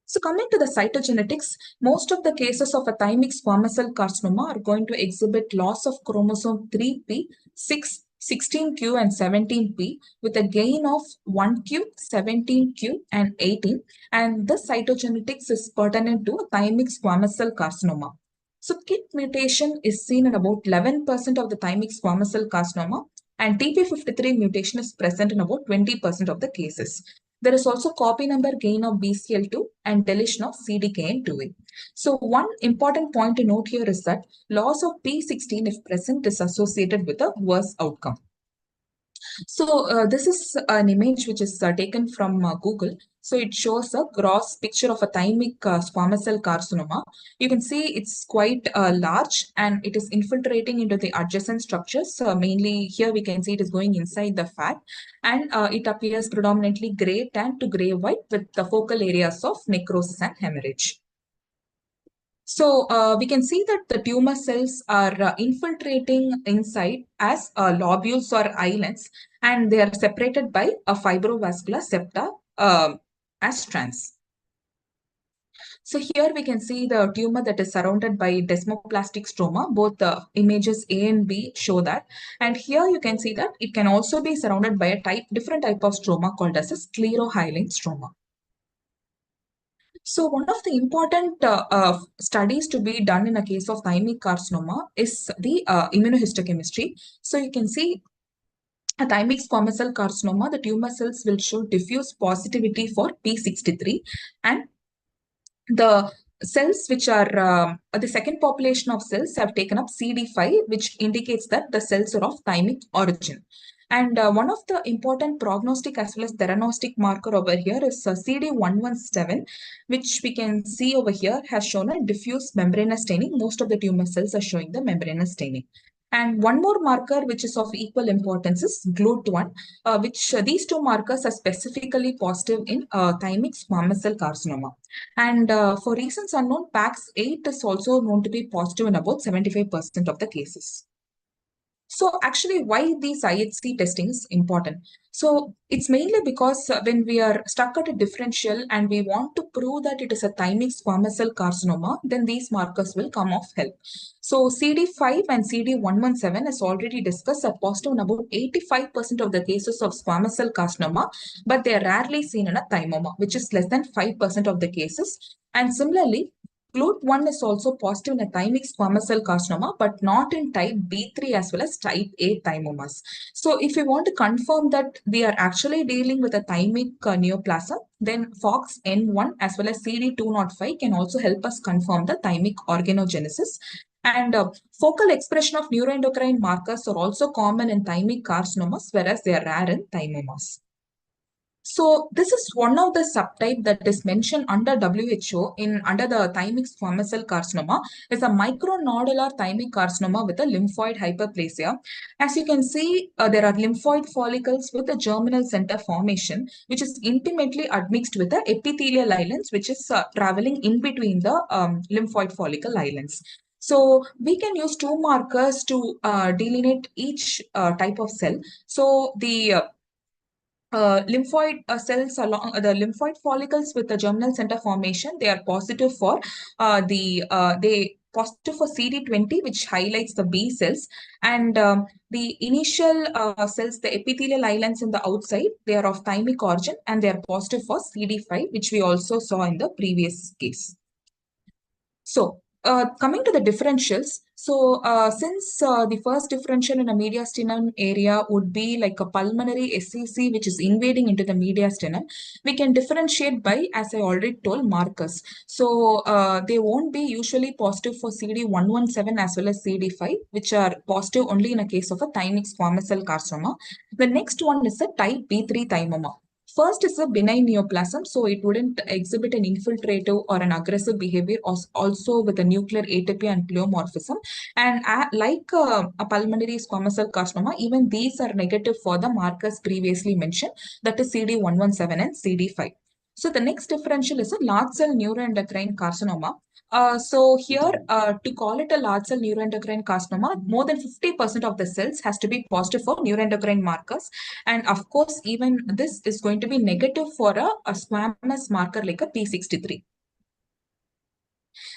So coming to the cytogenetics, most of the cases of a thymic squamous cell carcinoma are going to exhibit loss of chromosome 3p, 6, 16q and 17p with a gain of 1q, 17q and 18. And this cytogenetics is pertinent to thymic squamous cell carcinoma. So KIT mutation is seen in about 11% of the thymic squamous cell carcinoma, and TP53 mutation is present in about 20% of the cases. There is also copy number gain of BCL2 and deletion of CDKN2A. So one important point to note here is that loss of P16 if present is associated with a worse outcome. So this is an image which is taken from Google. So it shows a gross picture of a thymic squamous cell carcinoma. You can see it's quite large and it is infiltrating into the adjacent structures. Mainly here we can see it is going inside the fat, and it appears predominantly gray tan to gray white with the focal areas of necrosis and hemorrhage. So we can see that the tumor cells are infiltrating inside as lobules or islands, and they are separated by a fibrovascular septa as strands. So here we can see the tumor that is surrounded by desmoplastic stroma. Both the images A and B show that. And here you can see that it can also be surrounded by a different type of stroma called as a sclerohyaline stroma. So one of the important studies to be done in a case of thymic carcinoma is the immunohistochemistry. So you can see a thymic squamous cell carcinoma, the tumor cells will show diffuse positivity for P63, and the cells which are the second population of cells have taken up CD5, which indicates that the cells are of thymic origin. And one of the important prognostic as well as theranostic marker over here is CD117, which we can see over here has shown a diffuse membranous staining. Most of the tumor cells are showing the membranous staining. And one more marker which is of equal importance is GLUT1, which these two markers are specifically positive in thymic squamous cell carcinoma. And for reasons unknown, PAX8 is also known to be positive in about 75% of the cases. So actually, why these IHC testing is important? So it's mainly because when we are stuck at a differential and we want to prove that it is a thymic squamous cell carcinoma, then these markers will come of help. So CD5 and CD117 is already discussed are positive in about 85% of the cases of squamous cell carcinoma, but they are rarely seen in a thymoma, which is less than 5% of the cases. And similarly, GLUT1 is also positive in a thymic squamous cell carcinoma, but not in type B3 as well as type A thymomas. So if we want to confirm that we are actually dealing with a thymic neoplasm, then FOXN1 as well as CD205 can also help us confirm the thymic organogenesis. And focal expression of neuroendocrine markers are also common in thymic carcinomas, whereas they are rare in thymomas. So this is one of the subtype that is mentioned under WHO under the thymic squamous cell carcinoma is a micronodular thymic carcinoma with a lymphoid hyperplasia. As you can see, there are lymphoid follicles with a germinal center formation, which is intimately admixed with the epithelial islands, which is traveling in between the lymphoid follicle islands. So we can use two markers to delineate each type of cell. So the lymphoid cells along the lymphoid follicles with the germinal center formation, they are positive for positive for CD20, which highlights the B cells, and the initial cells, the epithelial islands in the outside, they are of thymic origin and they are positive for CD5, which we also saw in the previous case. So Coming to the differentials, so since the first differential in a mediastinum area would be like a pulmonary SCC which is invading into the mediastinum, we can differentiate by, as I already told, markers. So they won't be usually positive for CD117 as well as CD5, which are positive only in a case of a thymic squamous cell carcinoma. The next one is a type B3 thymoma. First is a benign neoplasm, so it wouldn't exhibit an infiltrative or an aggressive behavior, also with a nuclear atypia and pleomorphism. And like a pulmonary squamous cell carcinoma, even these are negative for the markers previously mentioned, that is CD117 and CD5. So the next differential is a large cell neuroendocrine carcinoma. So here, to call it a large cell neuroendocrine carcinoma, more than 50% of the cells has to be positive for neuroendocrine markers. And of course, even this is going to be negative for a squamous marker like a P63.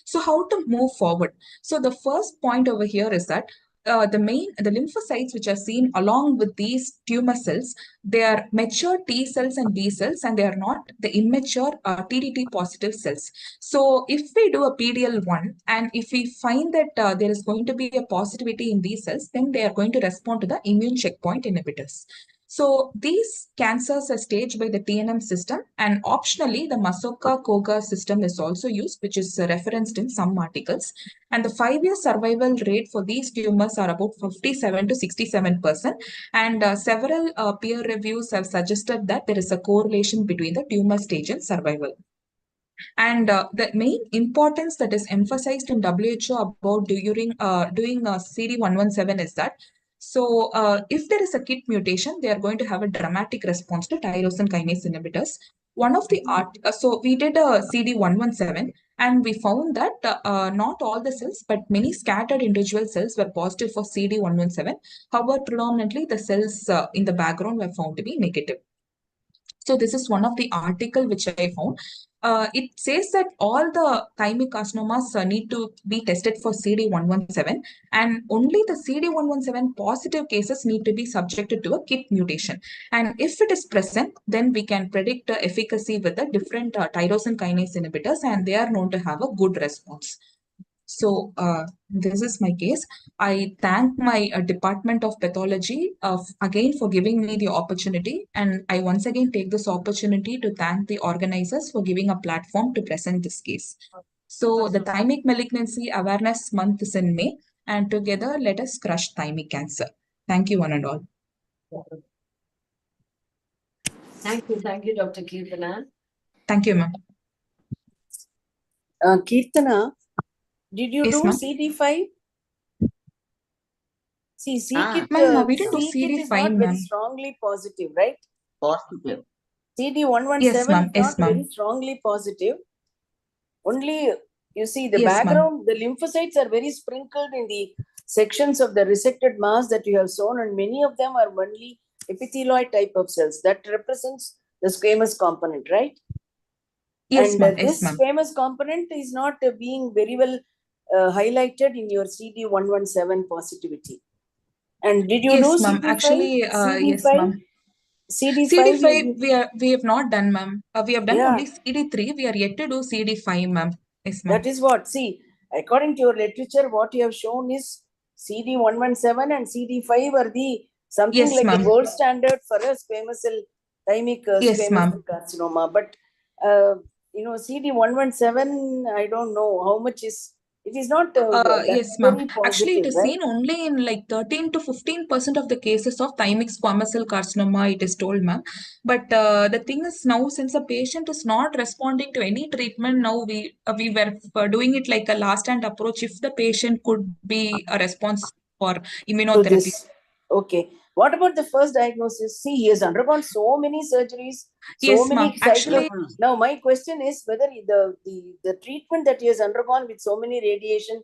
So how to move forward? So the first point over here is that the lymphocytes which are seen along with these tumor cells, they are mature T cells and B cells, and they are not the immature TDT positive cells. So if we do a PDL1 and if we find that there is going to be a positivity in these cells, then they are going to respond to the immune checkpoint inhibitors. So these cancers are staged by the TNM system, and optionally the Masoka-Koga system is also used, which is referenced in some articles. And the 5-year survival rate for these tumors are about 57 to 67%. And several peer reviews have suggested that there is a correlation between the tumor stage and survival. And the main importance that is emphasized in WHO about doing CD117 is that, so if there is a KIT mutation, they are going to have a dramatic response to tyrosine kinase inhibitors. One of the so we did a CD117 and we found that not all the cells, but many scattered individual cells were positive for CD117. However, predominantly the cells in the background were found to be negative. So this is one of the article which I found. It says that all the thymic carcinomas need to be tested for CD117, and only the CD117 positive cases need to be subjected to a KIT mutation. And if it is present, then we can predict the efficacy with the different tyrosine kinase inhibitors, and they are known to have a good response. So this is my case. I thank my Department of Pathology again for giving me the opportunity. And I once again take this opportunity to thank the organizers for giving a platform to present this case. So the Thymic Malignancy Awareness Month is in May, and together let us crush thymic cancer. Thank you one and all. Thank you, Dr. Kirtana. Thank you, ma'am. Kirtana, did you Yes, do ma'am. CD5? See, c-KIT, Ma'am, we didn't do c-KIT is CD5, not very ma'am. strongly positive, right? Positive. CD117 Yes, ma'am. is Yes, not very ma'am. strongly positive. Only, you see, the Yes, ma'am. background, the lymphocytes are very sprinkled in the sections of the resected mass that you have shown, and many of them are only epithelioid type of cells. That represents the squamous component, right? Yes, And ma'am. Yes, this ma'am. squamous component is not being very well highlighted in your CD117 positivity. And did you Yes, do ma'am. CD5? Actually, yes, CD5? ma'am. CD5, CD5 we have not done, ma'am. We have done yeah, only CD3. We are yet to do CD5, ma'am. Yes, ma'am. that is what. See, according to your literature, what you have shown is CD117 and CD5 are the something Yes, like the ma'am. gold standard for a squamous cell thymic Yes, squamous ma'am. cell carcinoma. But you know, CD117, I don't know how much is. It is not that Yes, ma'am. very Actually, it positive, is right? seen only in like 13 to 15% of the cases of thymic squamous cell carcinoma, it is told, ma'am. But the thing is now, since a patient is not responding to any treatment, now we were doing it like a last stand approach if the patient could be a response for To immunotherapy. this. Okay. What about the first diagnosis? See, he has undergone so many surgeries, so Yes, many ma'am. Actually, cycles. Now, my question is whether the treatment that he has undergone with so many radiation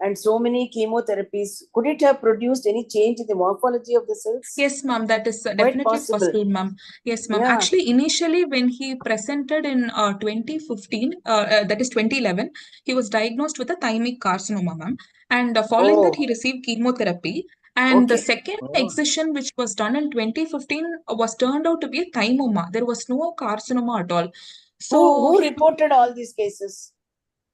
and so many chemotherapies, could it have produced any change in the morphology of the cells? yes, ma'am, that is Quite definitely possible. possible, ma'am. Yes, ma'am. Yeah. Actually, initially, when he presented in 2015, that is 2011, he was diagnosed with a thymic carcinoma, ma'am. And following that, Oh, he received chemotherapy. And the okay. second excision, which was done in 2015, was turned out to be a thymoma. There was no carcinoma at all. So Who he reported all these cases?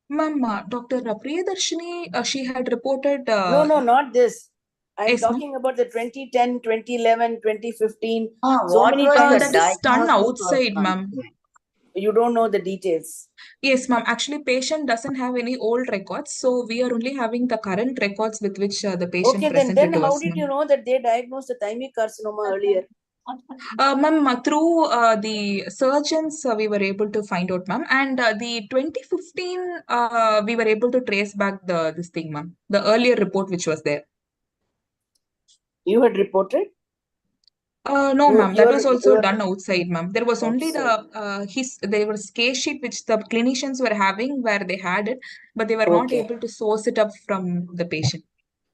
Ma'am, Dr. Priyadarshini, she had reported. No, not this. I'm Yes, ma'am. talking about the 2010, 2011, 2015. So What many was times. the That is done diagnosis outside, was ma'am. You don't know the details. Yes, ma'am. Actually, patient doesn't have any old records, so we are only having the current records with which the patient Okay, presented then to how us, did ma'am. you know that they diagnosed the thymic carcinoma earlier? Ma'am, through the surgeons, we were able to find out, ma'am. And the 2015, we were able to trace back this thing, ma'am. The earlier report which was there. You had reported? No, You- ma'am. That was you're- also you're- done outside, ma'am. There was only there was case sheet which the clinicians were having where they had it, but they were not Okay. able to source it up from the patient.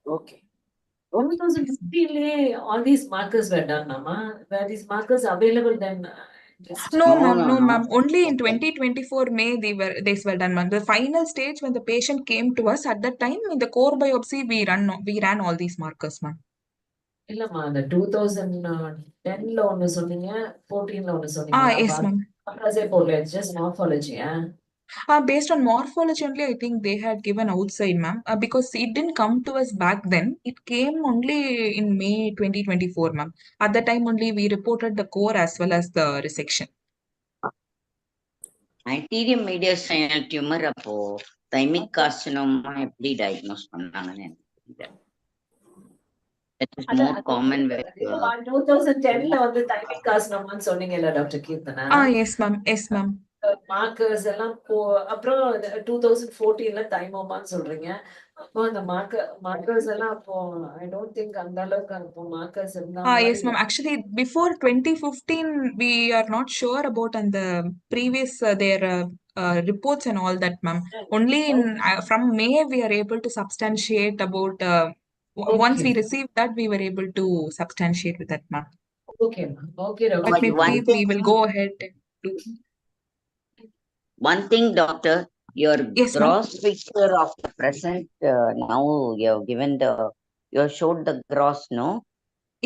Okay. 2015, all these markers were done, Mama. Were these markers available then? Just No, ma'am. no, No, no. ma'am. Only in Okay. 2024 May these were done, ma'am. The final stage when the patient came to us at that time in the core biopsy we ran all these markers, ma'am. இல்லம்மா அந்த 2010ல ஒண்ணு சொன்னீங்க 14ல ஒண்ணு சொன்னீங்களா Yes, ma'am. markers போடல it's just morphology Based on morphology only, I think they had given outside, ma'am, because it didn't come to us back then. It came only in May 2024, ma'am. At that time only we reported the core as well as the resection. Anterior mediastinal tumor அப்போ thymic carcinoma எப்படி diagnose பண்ணாங்கன்னு எனக்கு தெரியல. It is more common with 2010ல வந்து thymic carcinoma சொன்னீங்கல்ல doctor Keerthana Yes, ma'am. Yes, ma'am. Markers எல்லாம் அப்புறம் 2014ல தைமோமான்னு சொல்றீங்க அப்போ அந்த மார்க்கர்ஸ் எல்லாம் அப்போ ஐ டோன்ட் திங்க் அந்த அளவுக்கு அப்போ மார்க்கர்ஸ் இருந்தா Yes, ma'am. Actually, before 2015, we are not sure about and the previous their reports and all that, ma'am. Only from May we are able to substantiate about. Once we received that, we were able to substantiate with that, ma'am. Okay, ma'am. Okay, But doctor. maybe we will go ahead and do. One thing, doctor, your Yes, ma'am. gross picture of the present, now you have given you have showed the gross, no?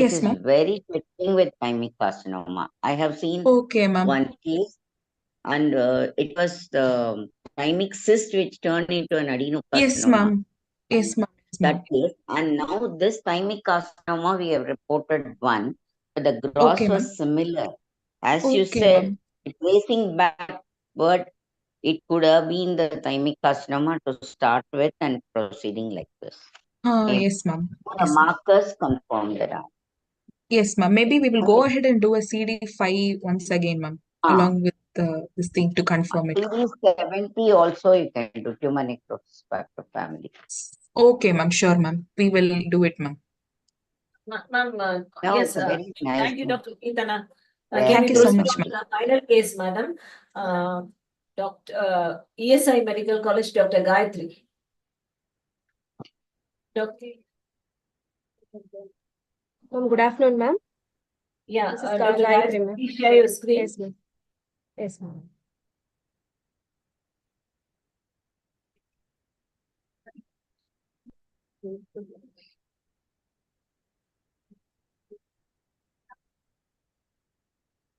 Yes, It is ma'am. very fitting with thymic carcinoma. I have seen Okay, ma'am. one case, and it was the thymic cyst which turned into an adenocarcinoma. Yes, ma'am. Yes, ma'am. That case, and now this thymic carcinoma we have reported one, but the gross Okay, was ma'am. similar. As you Okay, said, ma'am. tracing backward, it could have been the thymic carcinoma to start with and proceeding like this. Yes, ma'am. The Yes, ma'am. markers confirm that. Yes, ma'am. Maybe we will go ahead and do a CD5 once again, ma'am, along with this thing to confirm it. CD70 also you can do tumor necrosis factor family. Okay, ma'am. Sure, ma'am. We will do it, ma'am. Ma'am, No, yes, it's a very nice thank you, one. Dr. Keertana. Very Can Thank we you so proceed much, on to the final case, madam? Dr. ESI Medical College, Dr. Gayatri. Dr. Ma'am, good afternoon, ma'am. Yeah, This is Dr. Gayatri, Gayatri, ma'am. please share your screen. Yes, ma'am. Yes, ma'am.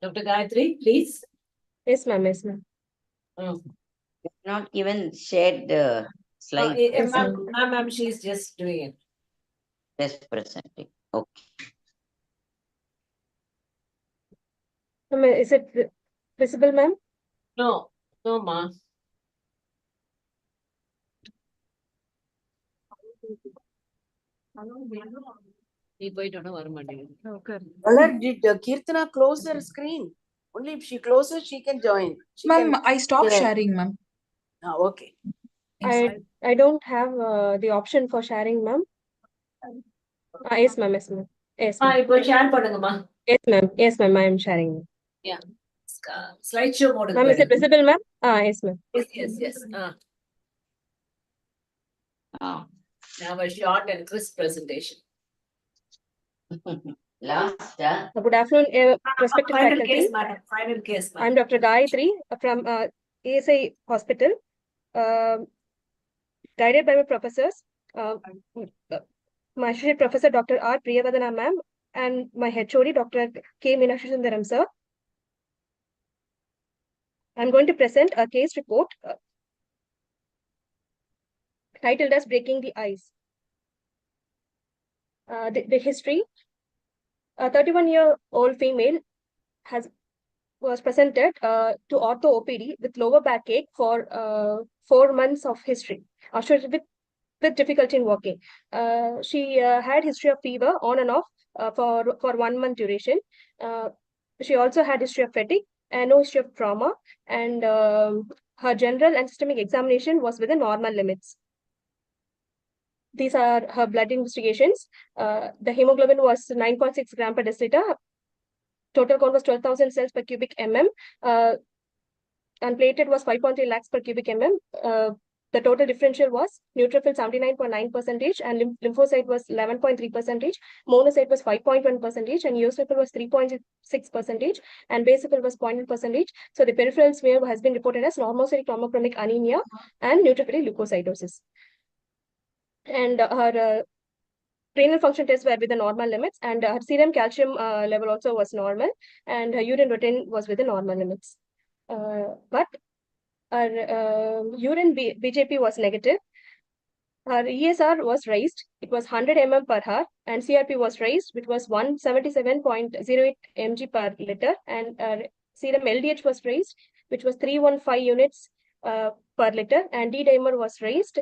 Dr. Gayatri, please. Yes, ma'am. Yes, ma'am. Not even shared the slide. Ma'am, she's just doing it. Just presenting. Okay. Ma'am, is it visible, ma'am? No, ma. Alar, did Kirtana close her screen? Only if she closes, she can join. Ma'am, I stopped sharing, ma'am. Okay. I don't have the option for sharing, ma'am. Yes, ma'am. Yes, ma'am. Yes, ma'am. இப்போ share பண்ணுங்கம்மா. Yes, ma'am. Yes, ma'am. I am sharing. Yeah. Slideshow mode. Ma'am, is it visible, ma'am? Yes, ma'am. Yes. Now a short and crisp presentation. Last. Good afternoon, respected Final faculty. case, madam. Final case, madam. I'm Dr. Gayatri from ASI Hospital, guided by my professors, my associate professor, Dr. R. Priyavadana ma'am, and my HOD, Dr. K. Meenakshi Sundaram sir. I'm going to present a case report titled as Breaking the Ice. The history: a 31-year-old female was presented to ortho OPD with lower backache for 4 months of history, with difficulty in walking. She had history of fever on and off for 1 month duration. She also had history of fatigue and no history of trauma, and her general and systemic examination was within normal limits. These are her blood investigations. The hemoglobin was 9.6 gram per deciliter. Total count was 12,000 cells per cubic mm. And platelet was 5.3 lakhs per cubic mm. The total differential was neutrophil 79.9% and lymphocyte was 11.3%. Monocyte was 5.1% and eosinophil was 3.6% and basophil was 0.1%. So the peripheral smear has been reported as normocytic normochromic anemia and neutrophilic leukocytosis. And her renal function tests were within normal limits, and her serum calcium level also was normal, and her urine routine was within normal limits. But her urine BJP was negative. Her ESR was raised. It was 100 mm per hour, and CRP was raised, which was 177.08 mg per liter, and serum LDH was raised, which was 315 units per liter, and D-dimer was raised,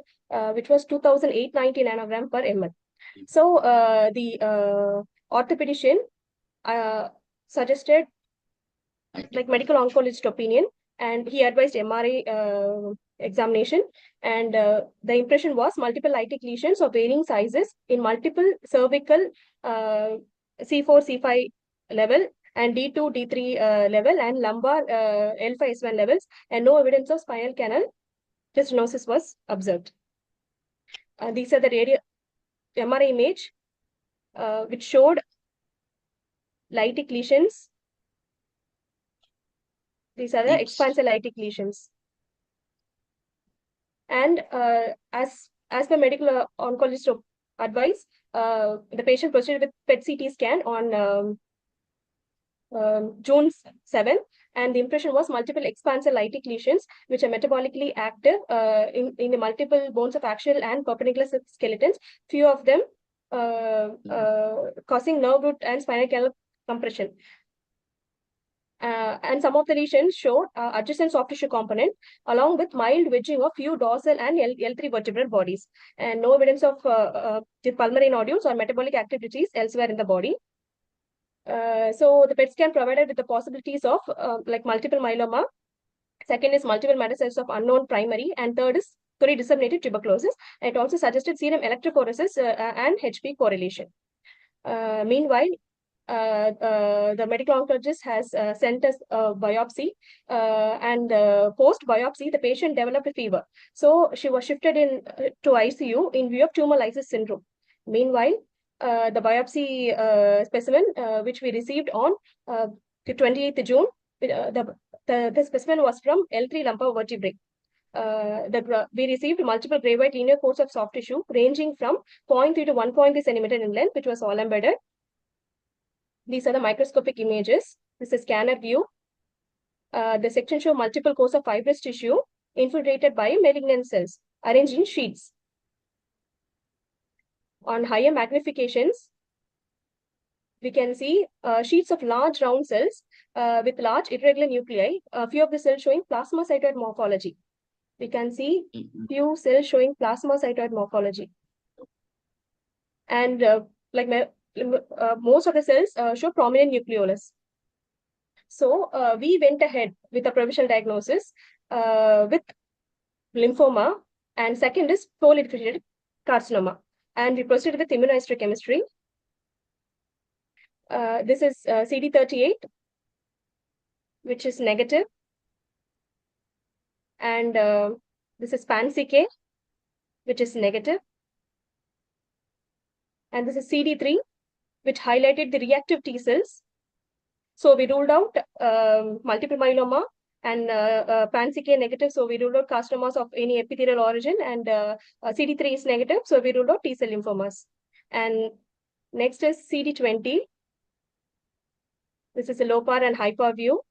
which was 2,890 nanogram per ml. So the orthopedician suggested like medical oncologist opinion, and he advised MRI examination, and the impression was multiple lytic lesions of varying sizes in multiple cervical C4, C5 level and D2, D3 level and lumbar L5, S1 levels, and no evidence of spinal canal stenosis was observed. These are the MRI image which showed lytic lesions. These are the expansor lytic lesions. And as the medical oncologist advice, the patient proceeded with PET CT scan on June 7, and the impression was multiple expansor lytic lesions, which are metabolically active in the multiple bones of axial and perpendicular skeletons, few of them causing nerve root and spinal canal compression. And some of the lesions showed adjacent soft tissue component, along with mild wedging of few dorsal and L3 vertebral bodies, and no evidence of the pulmonary nodules or metabolic activities elsewhere in the body. So the PET scan provided with the possibilities of like multiple myeloma. Second is multiple metastases of unknown primary, and third is thoroughly disseminated tuberculosis. It also suggested serum electrophoresis and HP correlation. Meanwhile, the medical oncologist has sent us a biopsy, and post biopsy, the patient developed a fever. So she was shifted in to ICU in view of tumor lysis syndrome. Meanwhile, the biopsy specimen which we received on 28th June, the specimen was from L3 lumbar vertebrae. We received multiple gray white linear coats of soft tissue ranging from 0.3 to 1.3 centimeter in length, which was all embedded. These are the microscopic images. This is scanner view. The section show multiple cores of fibrous tissue infiltrated by malignant cells arranged in sheets. On higher magnifications, we can see sheets of large round cells with large irregular nuclei, a few of the cells showing plasmacytoid morphology. We can see few cells showing plasmacytoid morphology. And most of the cells show prominent nucleolus. So we went ahead with a provisional diagnosis with lymphoma, and second is proliferative carcinoma. And we proceeded with immunohistochemistry. This is CD38, which is negative. And this is PAN-CK, which is negative. And this is CD3, which highlighted the reactive T cells. So we ruled out multiple myeloma and PAN-CK negative. So we ruled out carcinomas of any epithelial origin, and CD3 is negative. So we ruled out T cell lymphomas. And next is CD20. This is a low power and high power view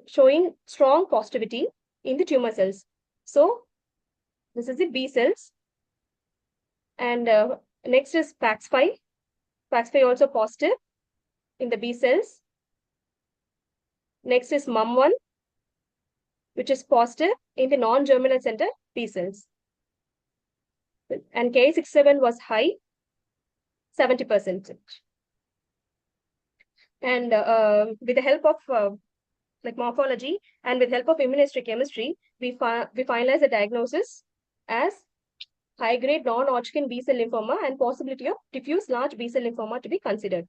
showing strong positivity in the tumor cells. So this is the B cells. And next is PAX5. PAX5 also positive in the B cells. Next is MUM1, which is positive in the non-germinal center B cells. And Ki67 was high, 70%. And with the help of morphology and with help of immunohistochemistry, we finalize the diagnosis as high-grade non-Hodgkin B-cell lymphoma and possibility of diffuse large B-cell lymphoma to be considered.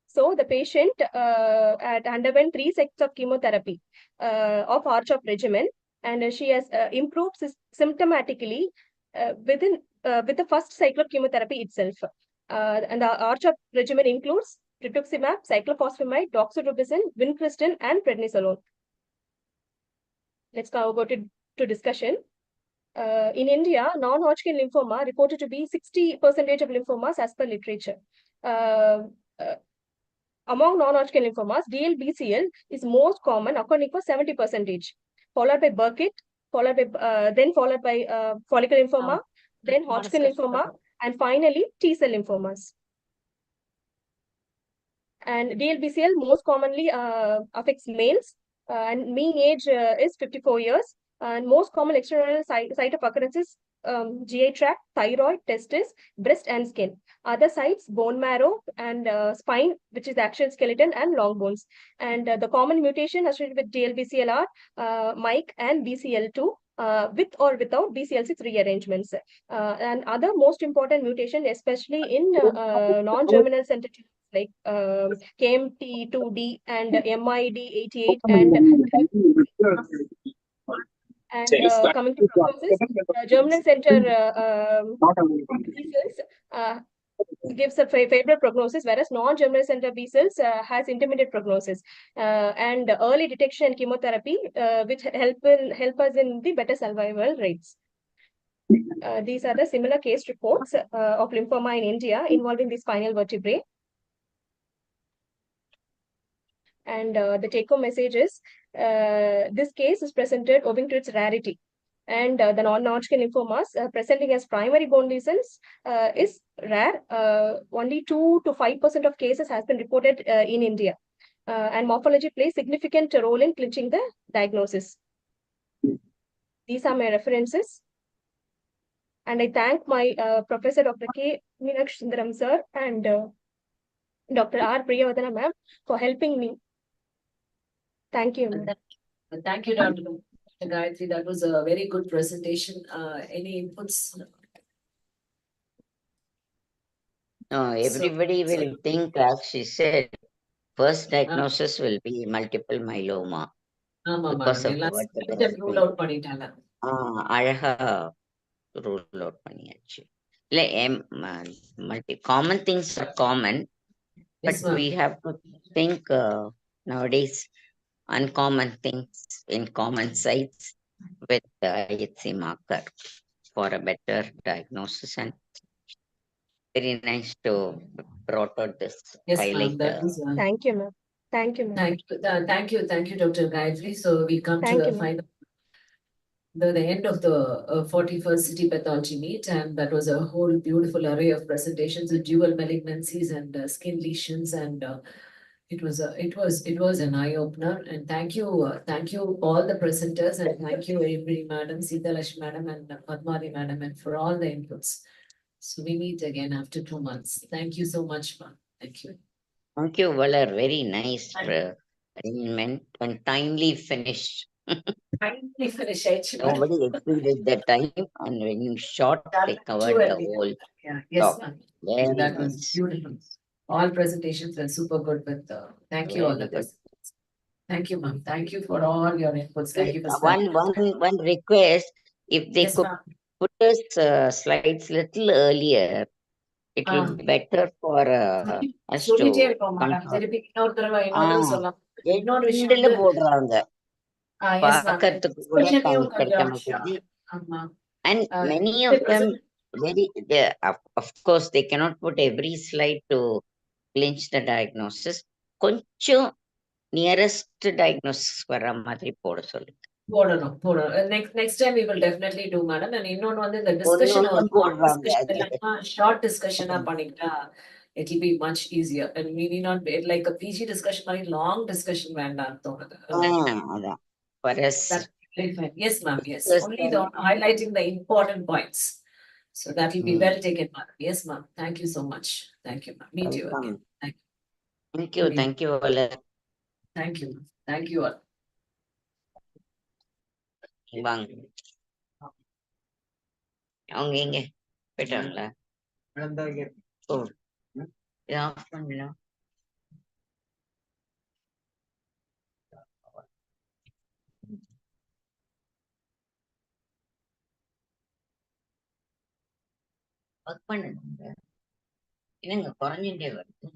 So the patient had underwent 3 sets of chemotherapy of R-CHOP regimen, and she has improved symptomatically with the first cycle of chemotherapy itself. And the R-CHOP regimen includes rituximab, cyclophosphamide, doxorubicin, vincristine, and prednisolone. Let's now go to discussion. In India, non-Hodgkin lymphoma reported to be 60% of lymphomas as per literature. Among non-Hodgkin lymphomas, DLBCL is most common, accounting for 70%, followed by Burkitt, then followed by follicular lymphoma, then Hodgkin lymphoma, and finally T-cell lymphomas. And DLBCL most commonly affects males, and mean age is 54 years. And most common external site of occurrence is GI tract, thyroid, testis, breast, and skin. Other sites, bone marrow and spine, which is the axial skeleton, and long bones. And the common mutation associated with DLBCL are MIC and BCL2, with or without BCL6 rearrangements. And other most important mutation, especially in non-germinal center like KMT2D and MID88 and coming to prognosis, germinal center B cells gives a favorable prognosis, whereas non-germinal center B cells has intermediate prognosis, and early detection and chemotherapy, which help us in the better survival rates. These are the similar case reports of lymphoma in India involving the spinal vertebrae. And the take-home message is, this case is presented owing to its rarity. And the non-Hodgkin lymphomas presenting as primary bone lesions is rare. Only 2 to 5% of cases has been reported in India. And morphology plays significant role in clinching the diagnosis. These are my references. And I thank my Professor Dr. K. Meenakshi Sundaram sir and Dr. R. Priyavardhana ma'am for helping me. Thank you, ma'am. Thank you, Dr. Gayatri. That was a very good presentation. Any inputs? No, everybody will think, as she said, first diagnosis will be multiple myeloma. Because of what rule out பண்ணிட்டாங்க. அழகா rule out பண்ணியாச்சு. Common things are common, but we have to think nowadays uncommon things in common sites with the IHC marker for a better diagnosis, and very nice to brought out this highlight. Thank you, ma'am. Thank you, ma'am. Thank you, Dr. Gayatri. So we come to the final, the end of the 41st City Pathology Meet, and that was a whole beautiful array of presentations with dual malignancies and skin lesions, and it was an eye opener. And thank you all the presenters, and thank you every madam, Sitalash madam and Padmari madam, and for all the inputs. So we meet again after 2 months. Thank you so much, ma'am. Thank you. Thank you, Valar. Very nice arrangement and timely finish. Timely finish. Nobody exceeded the time, and when you short, they covered the whole. Yes, talk. ma'am. Very That was nice. beautiful. All presentations were super good. With thank you all the presenters. Thank you, ma'am. Thank you for all your inputs. Thank you for one request. If they could put us slides little earlier, it will be better for us to endல போடுறாங்க. பார்க்கறதுக்கு கூட time கிடைக்க மாட்டேங்குது. And many of them of course they cannot put every slide to clinch the diagnosis. கொஞ்சம் nearest diagnosis வர மாதிரி போட சொல்லு. Next time we will definitely do, madam. And இன்னொன்னு வந்து இந்த discussion short discussion பண்ணிட்டா it will be much easier and we need not be like a PG discussion மாதிரி long discussion வேண்டாம் தோணுது. அதான் for us. That's very fine. Yes, ma'am. Yes. Only the highlighting the important points. So that will be well taken, ma'am. Yes, ma'am. Thank you so much. Thank you, ma'am. Meet you again. Thank you. Thank you. Thank you all. Thank you. Thank you all. வாங்க. அவங்க எங்க போயிட்டாங்களா? ஓ, இதை of பண்ணலாம். Work பண்ணுங்க. என்னங்க குறைஞ்சுட்டே வருது?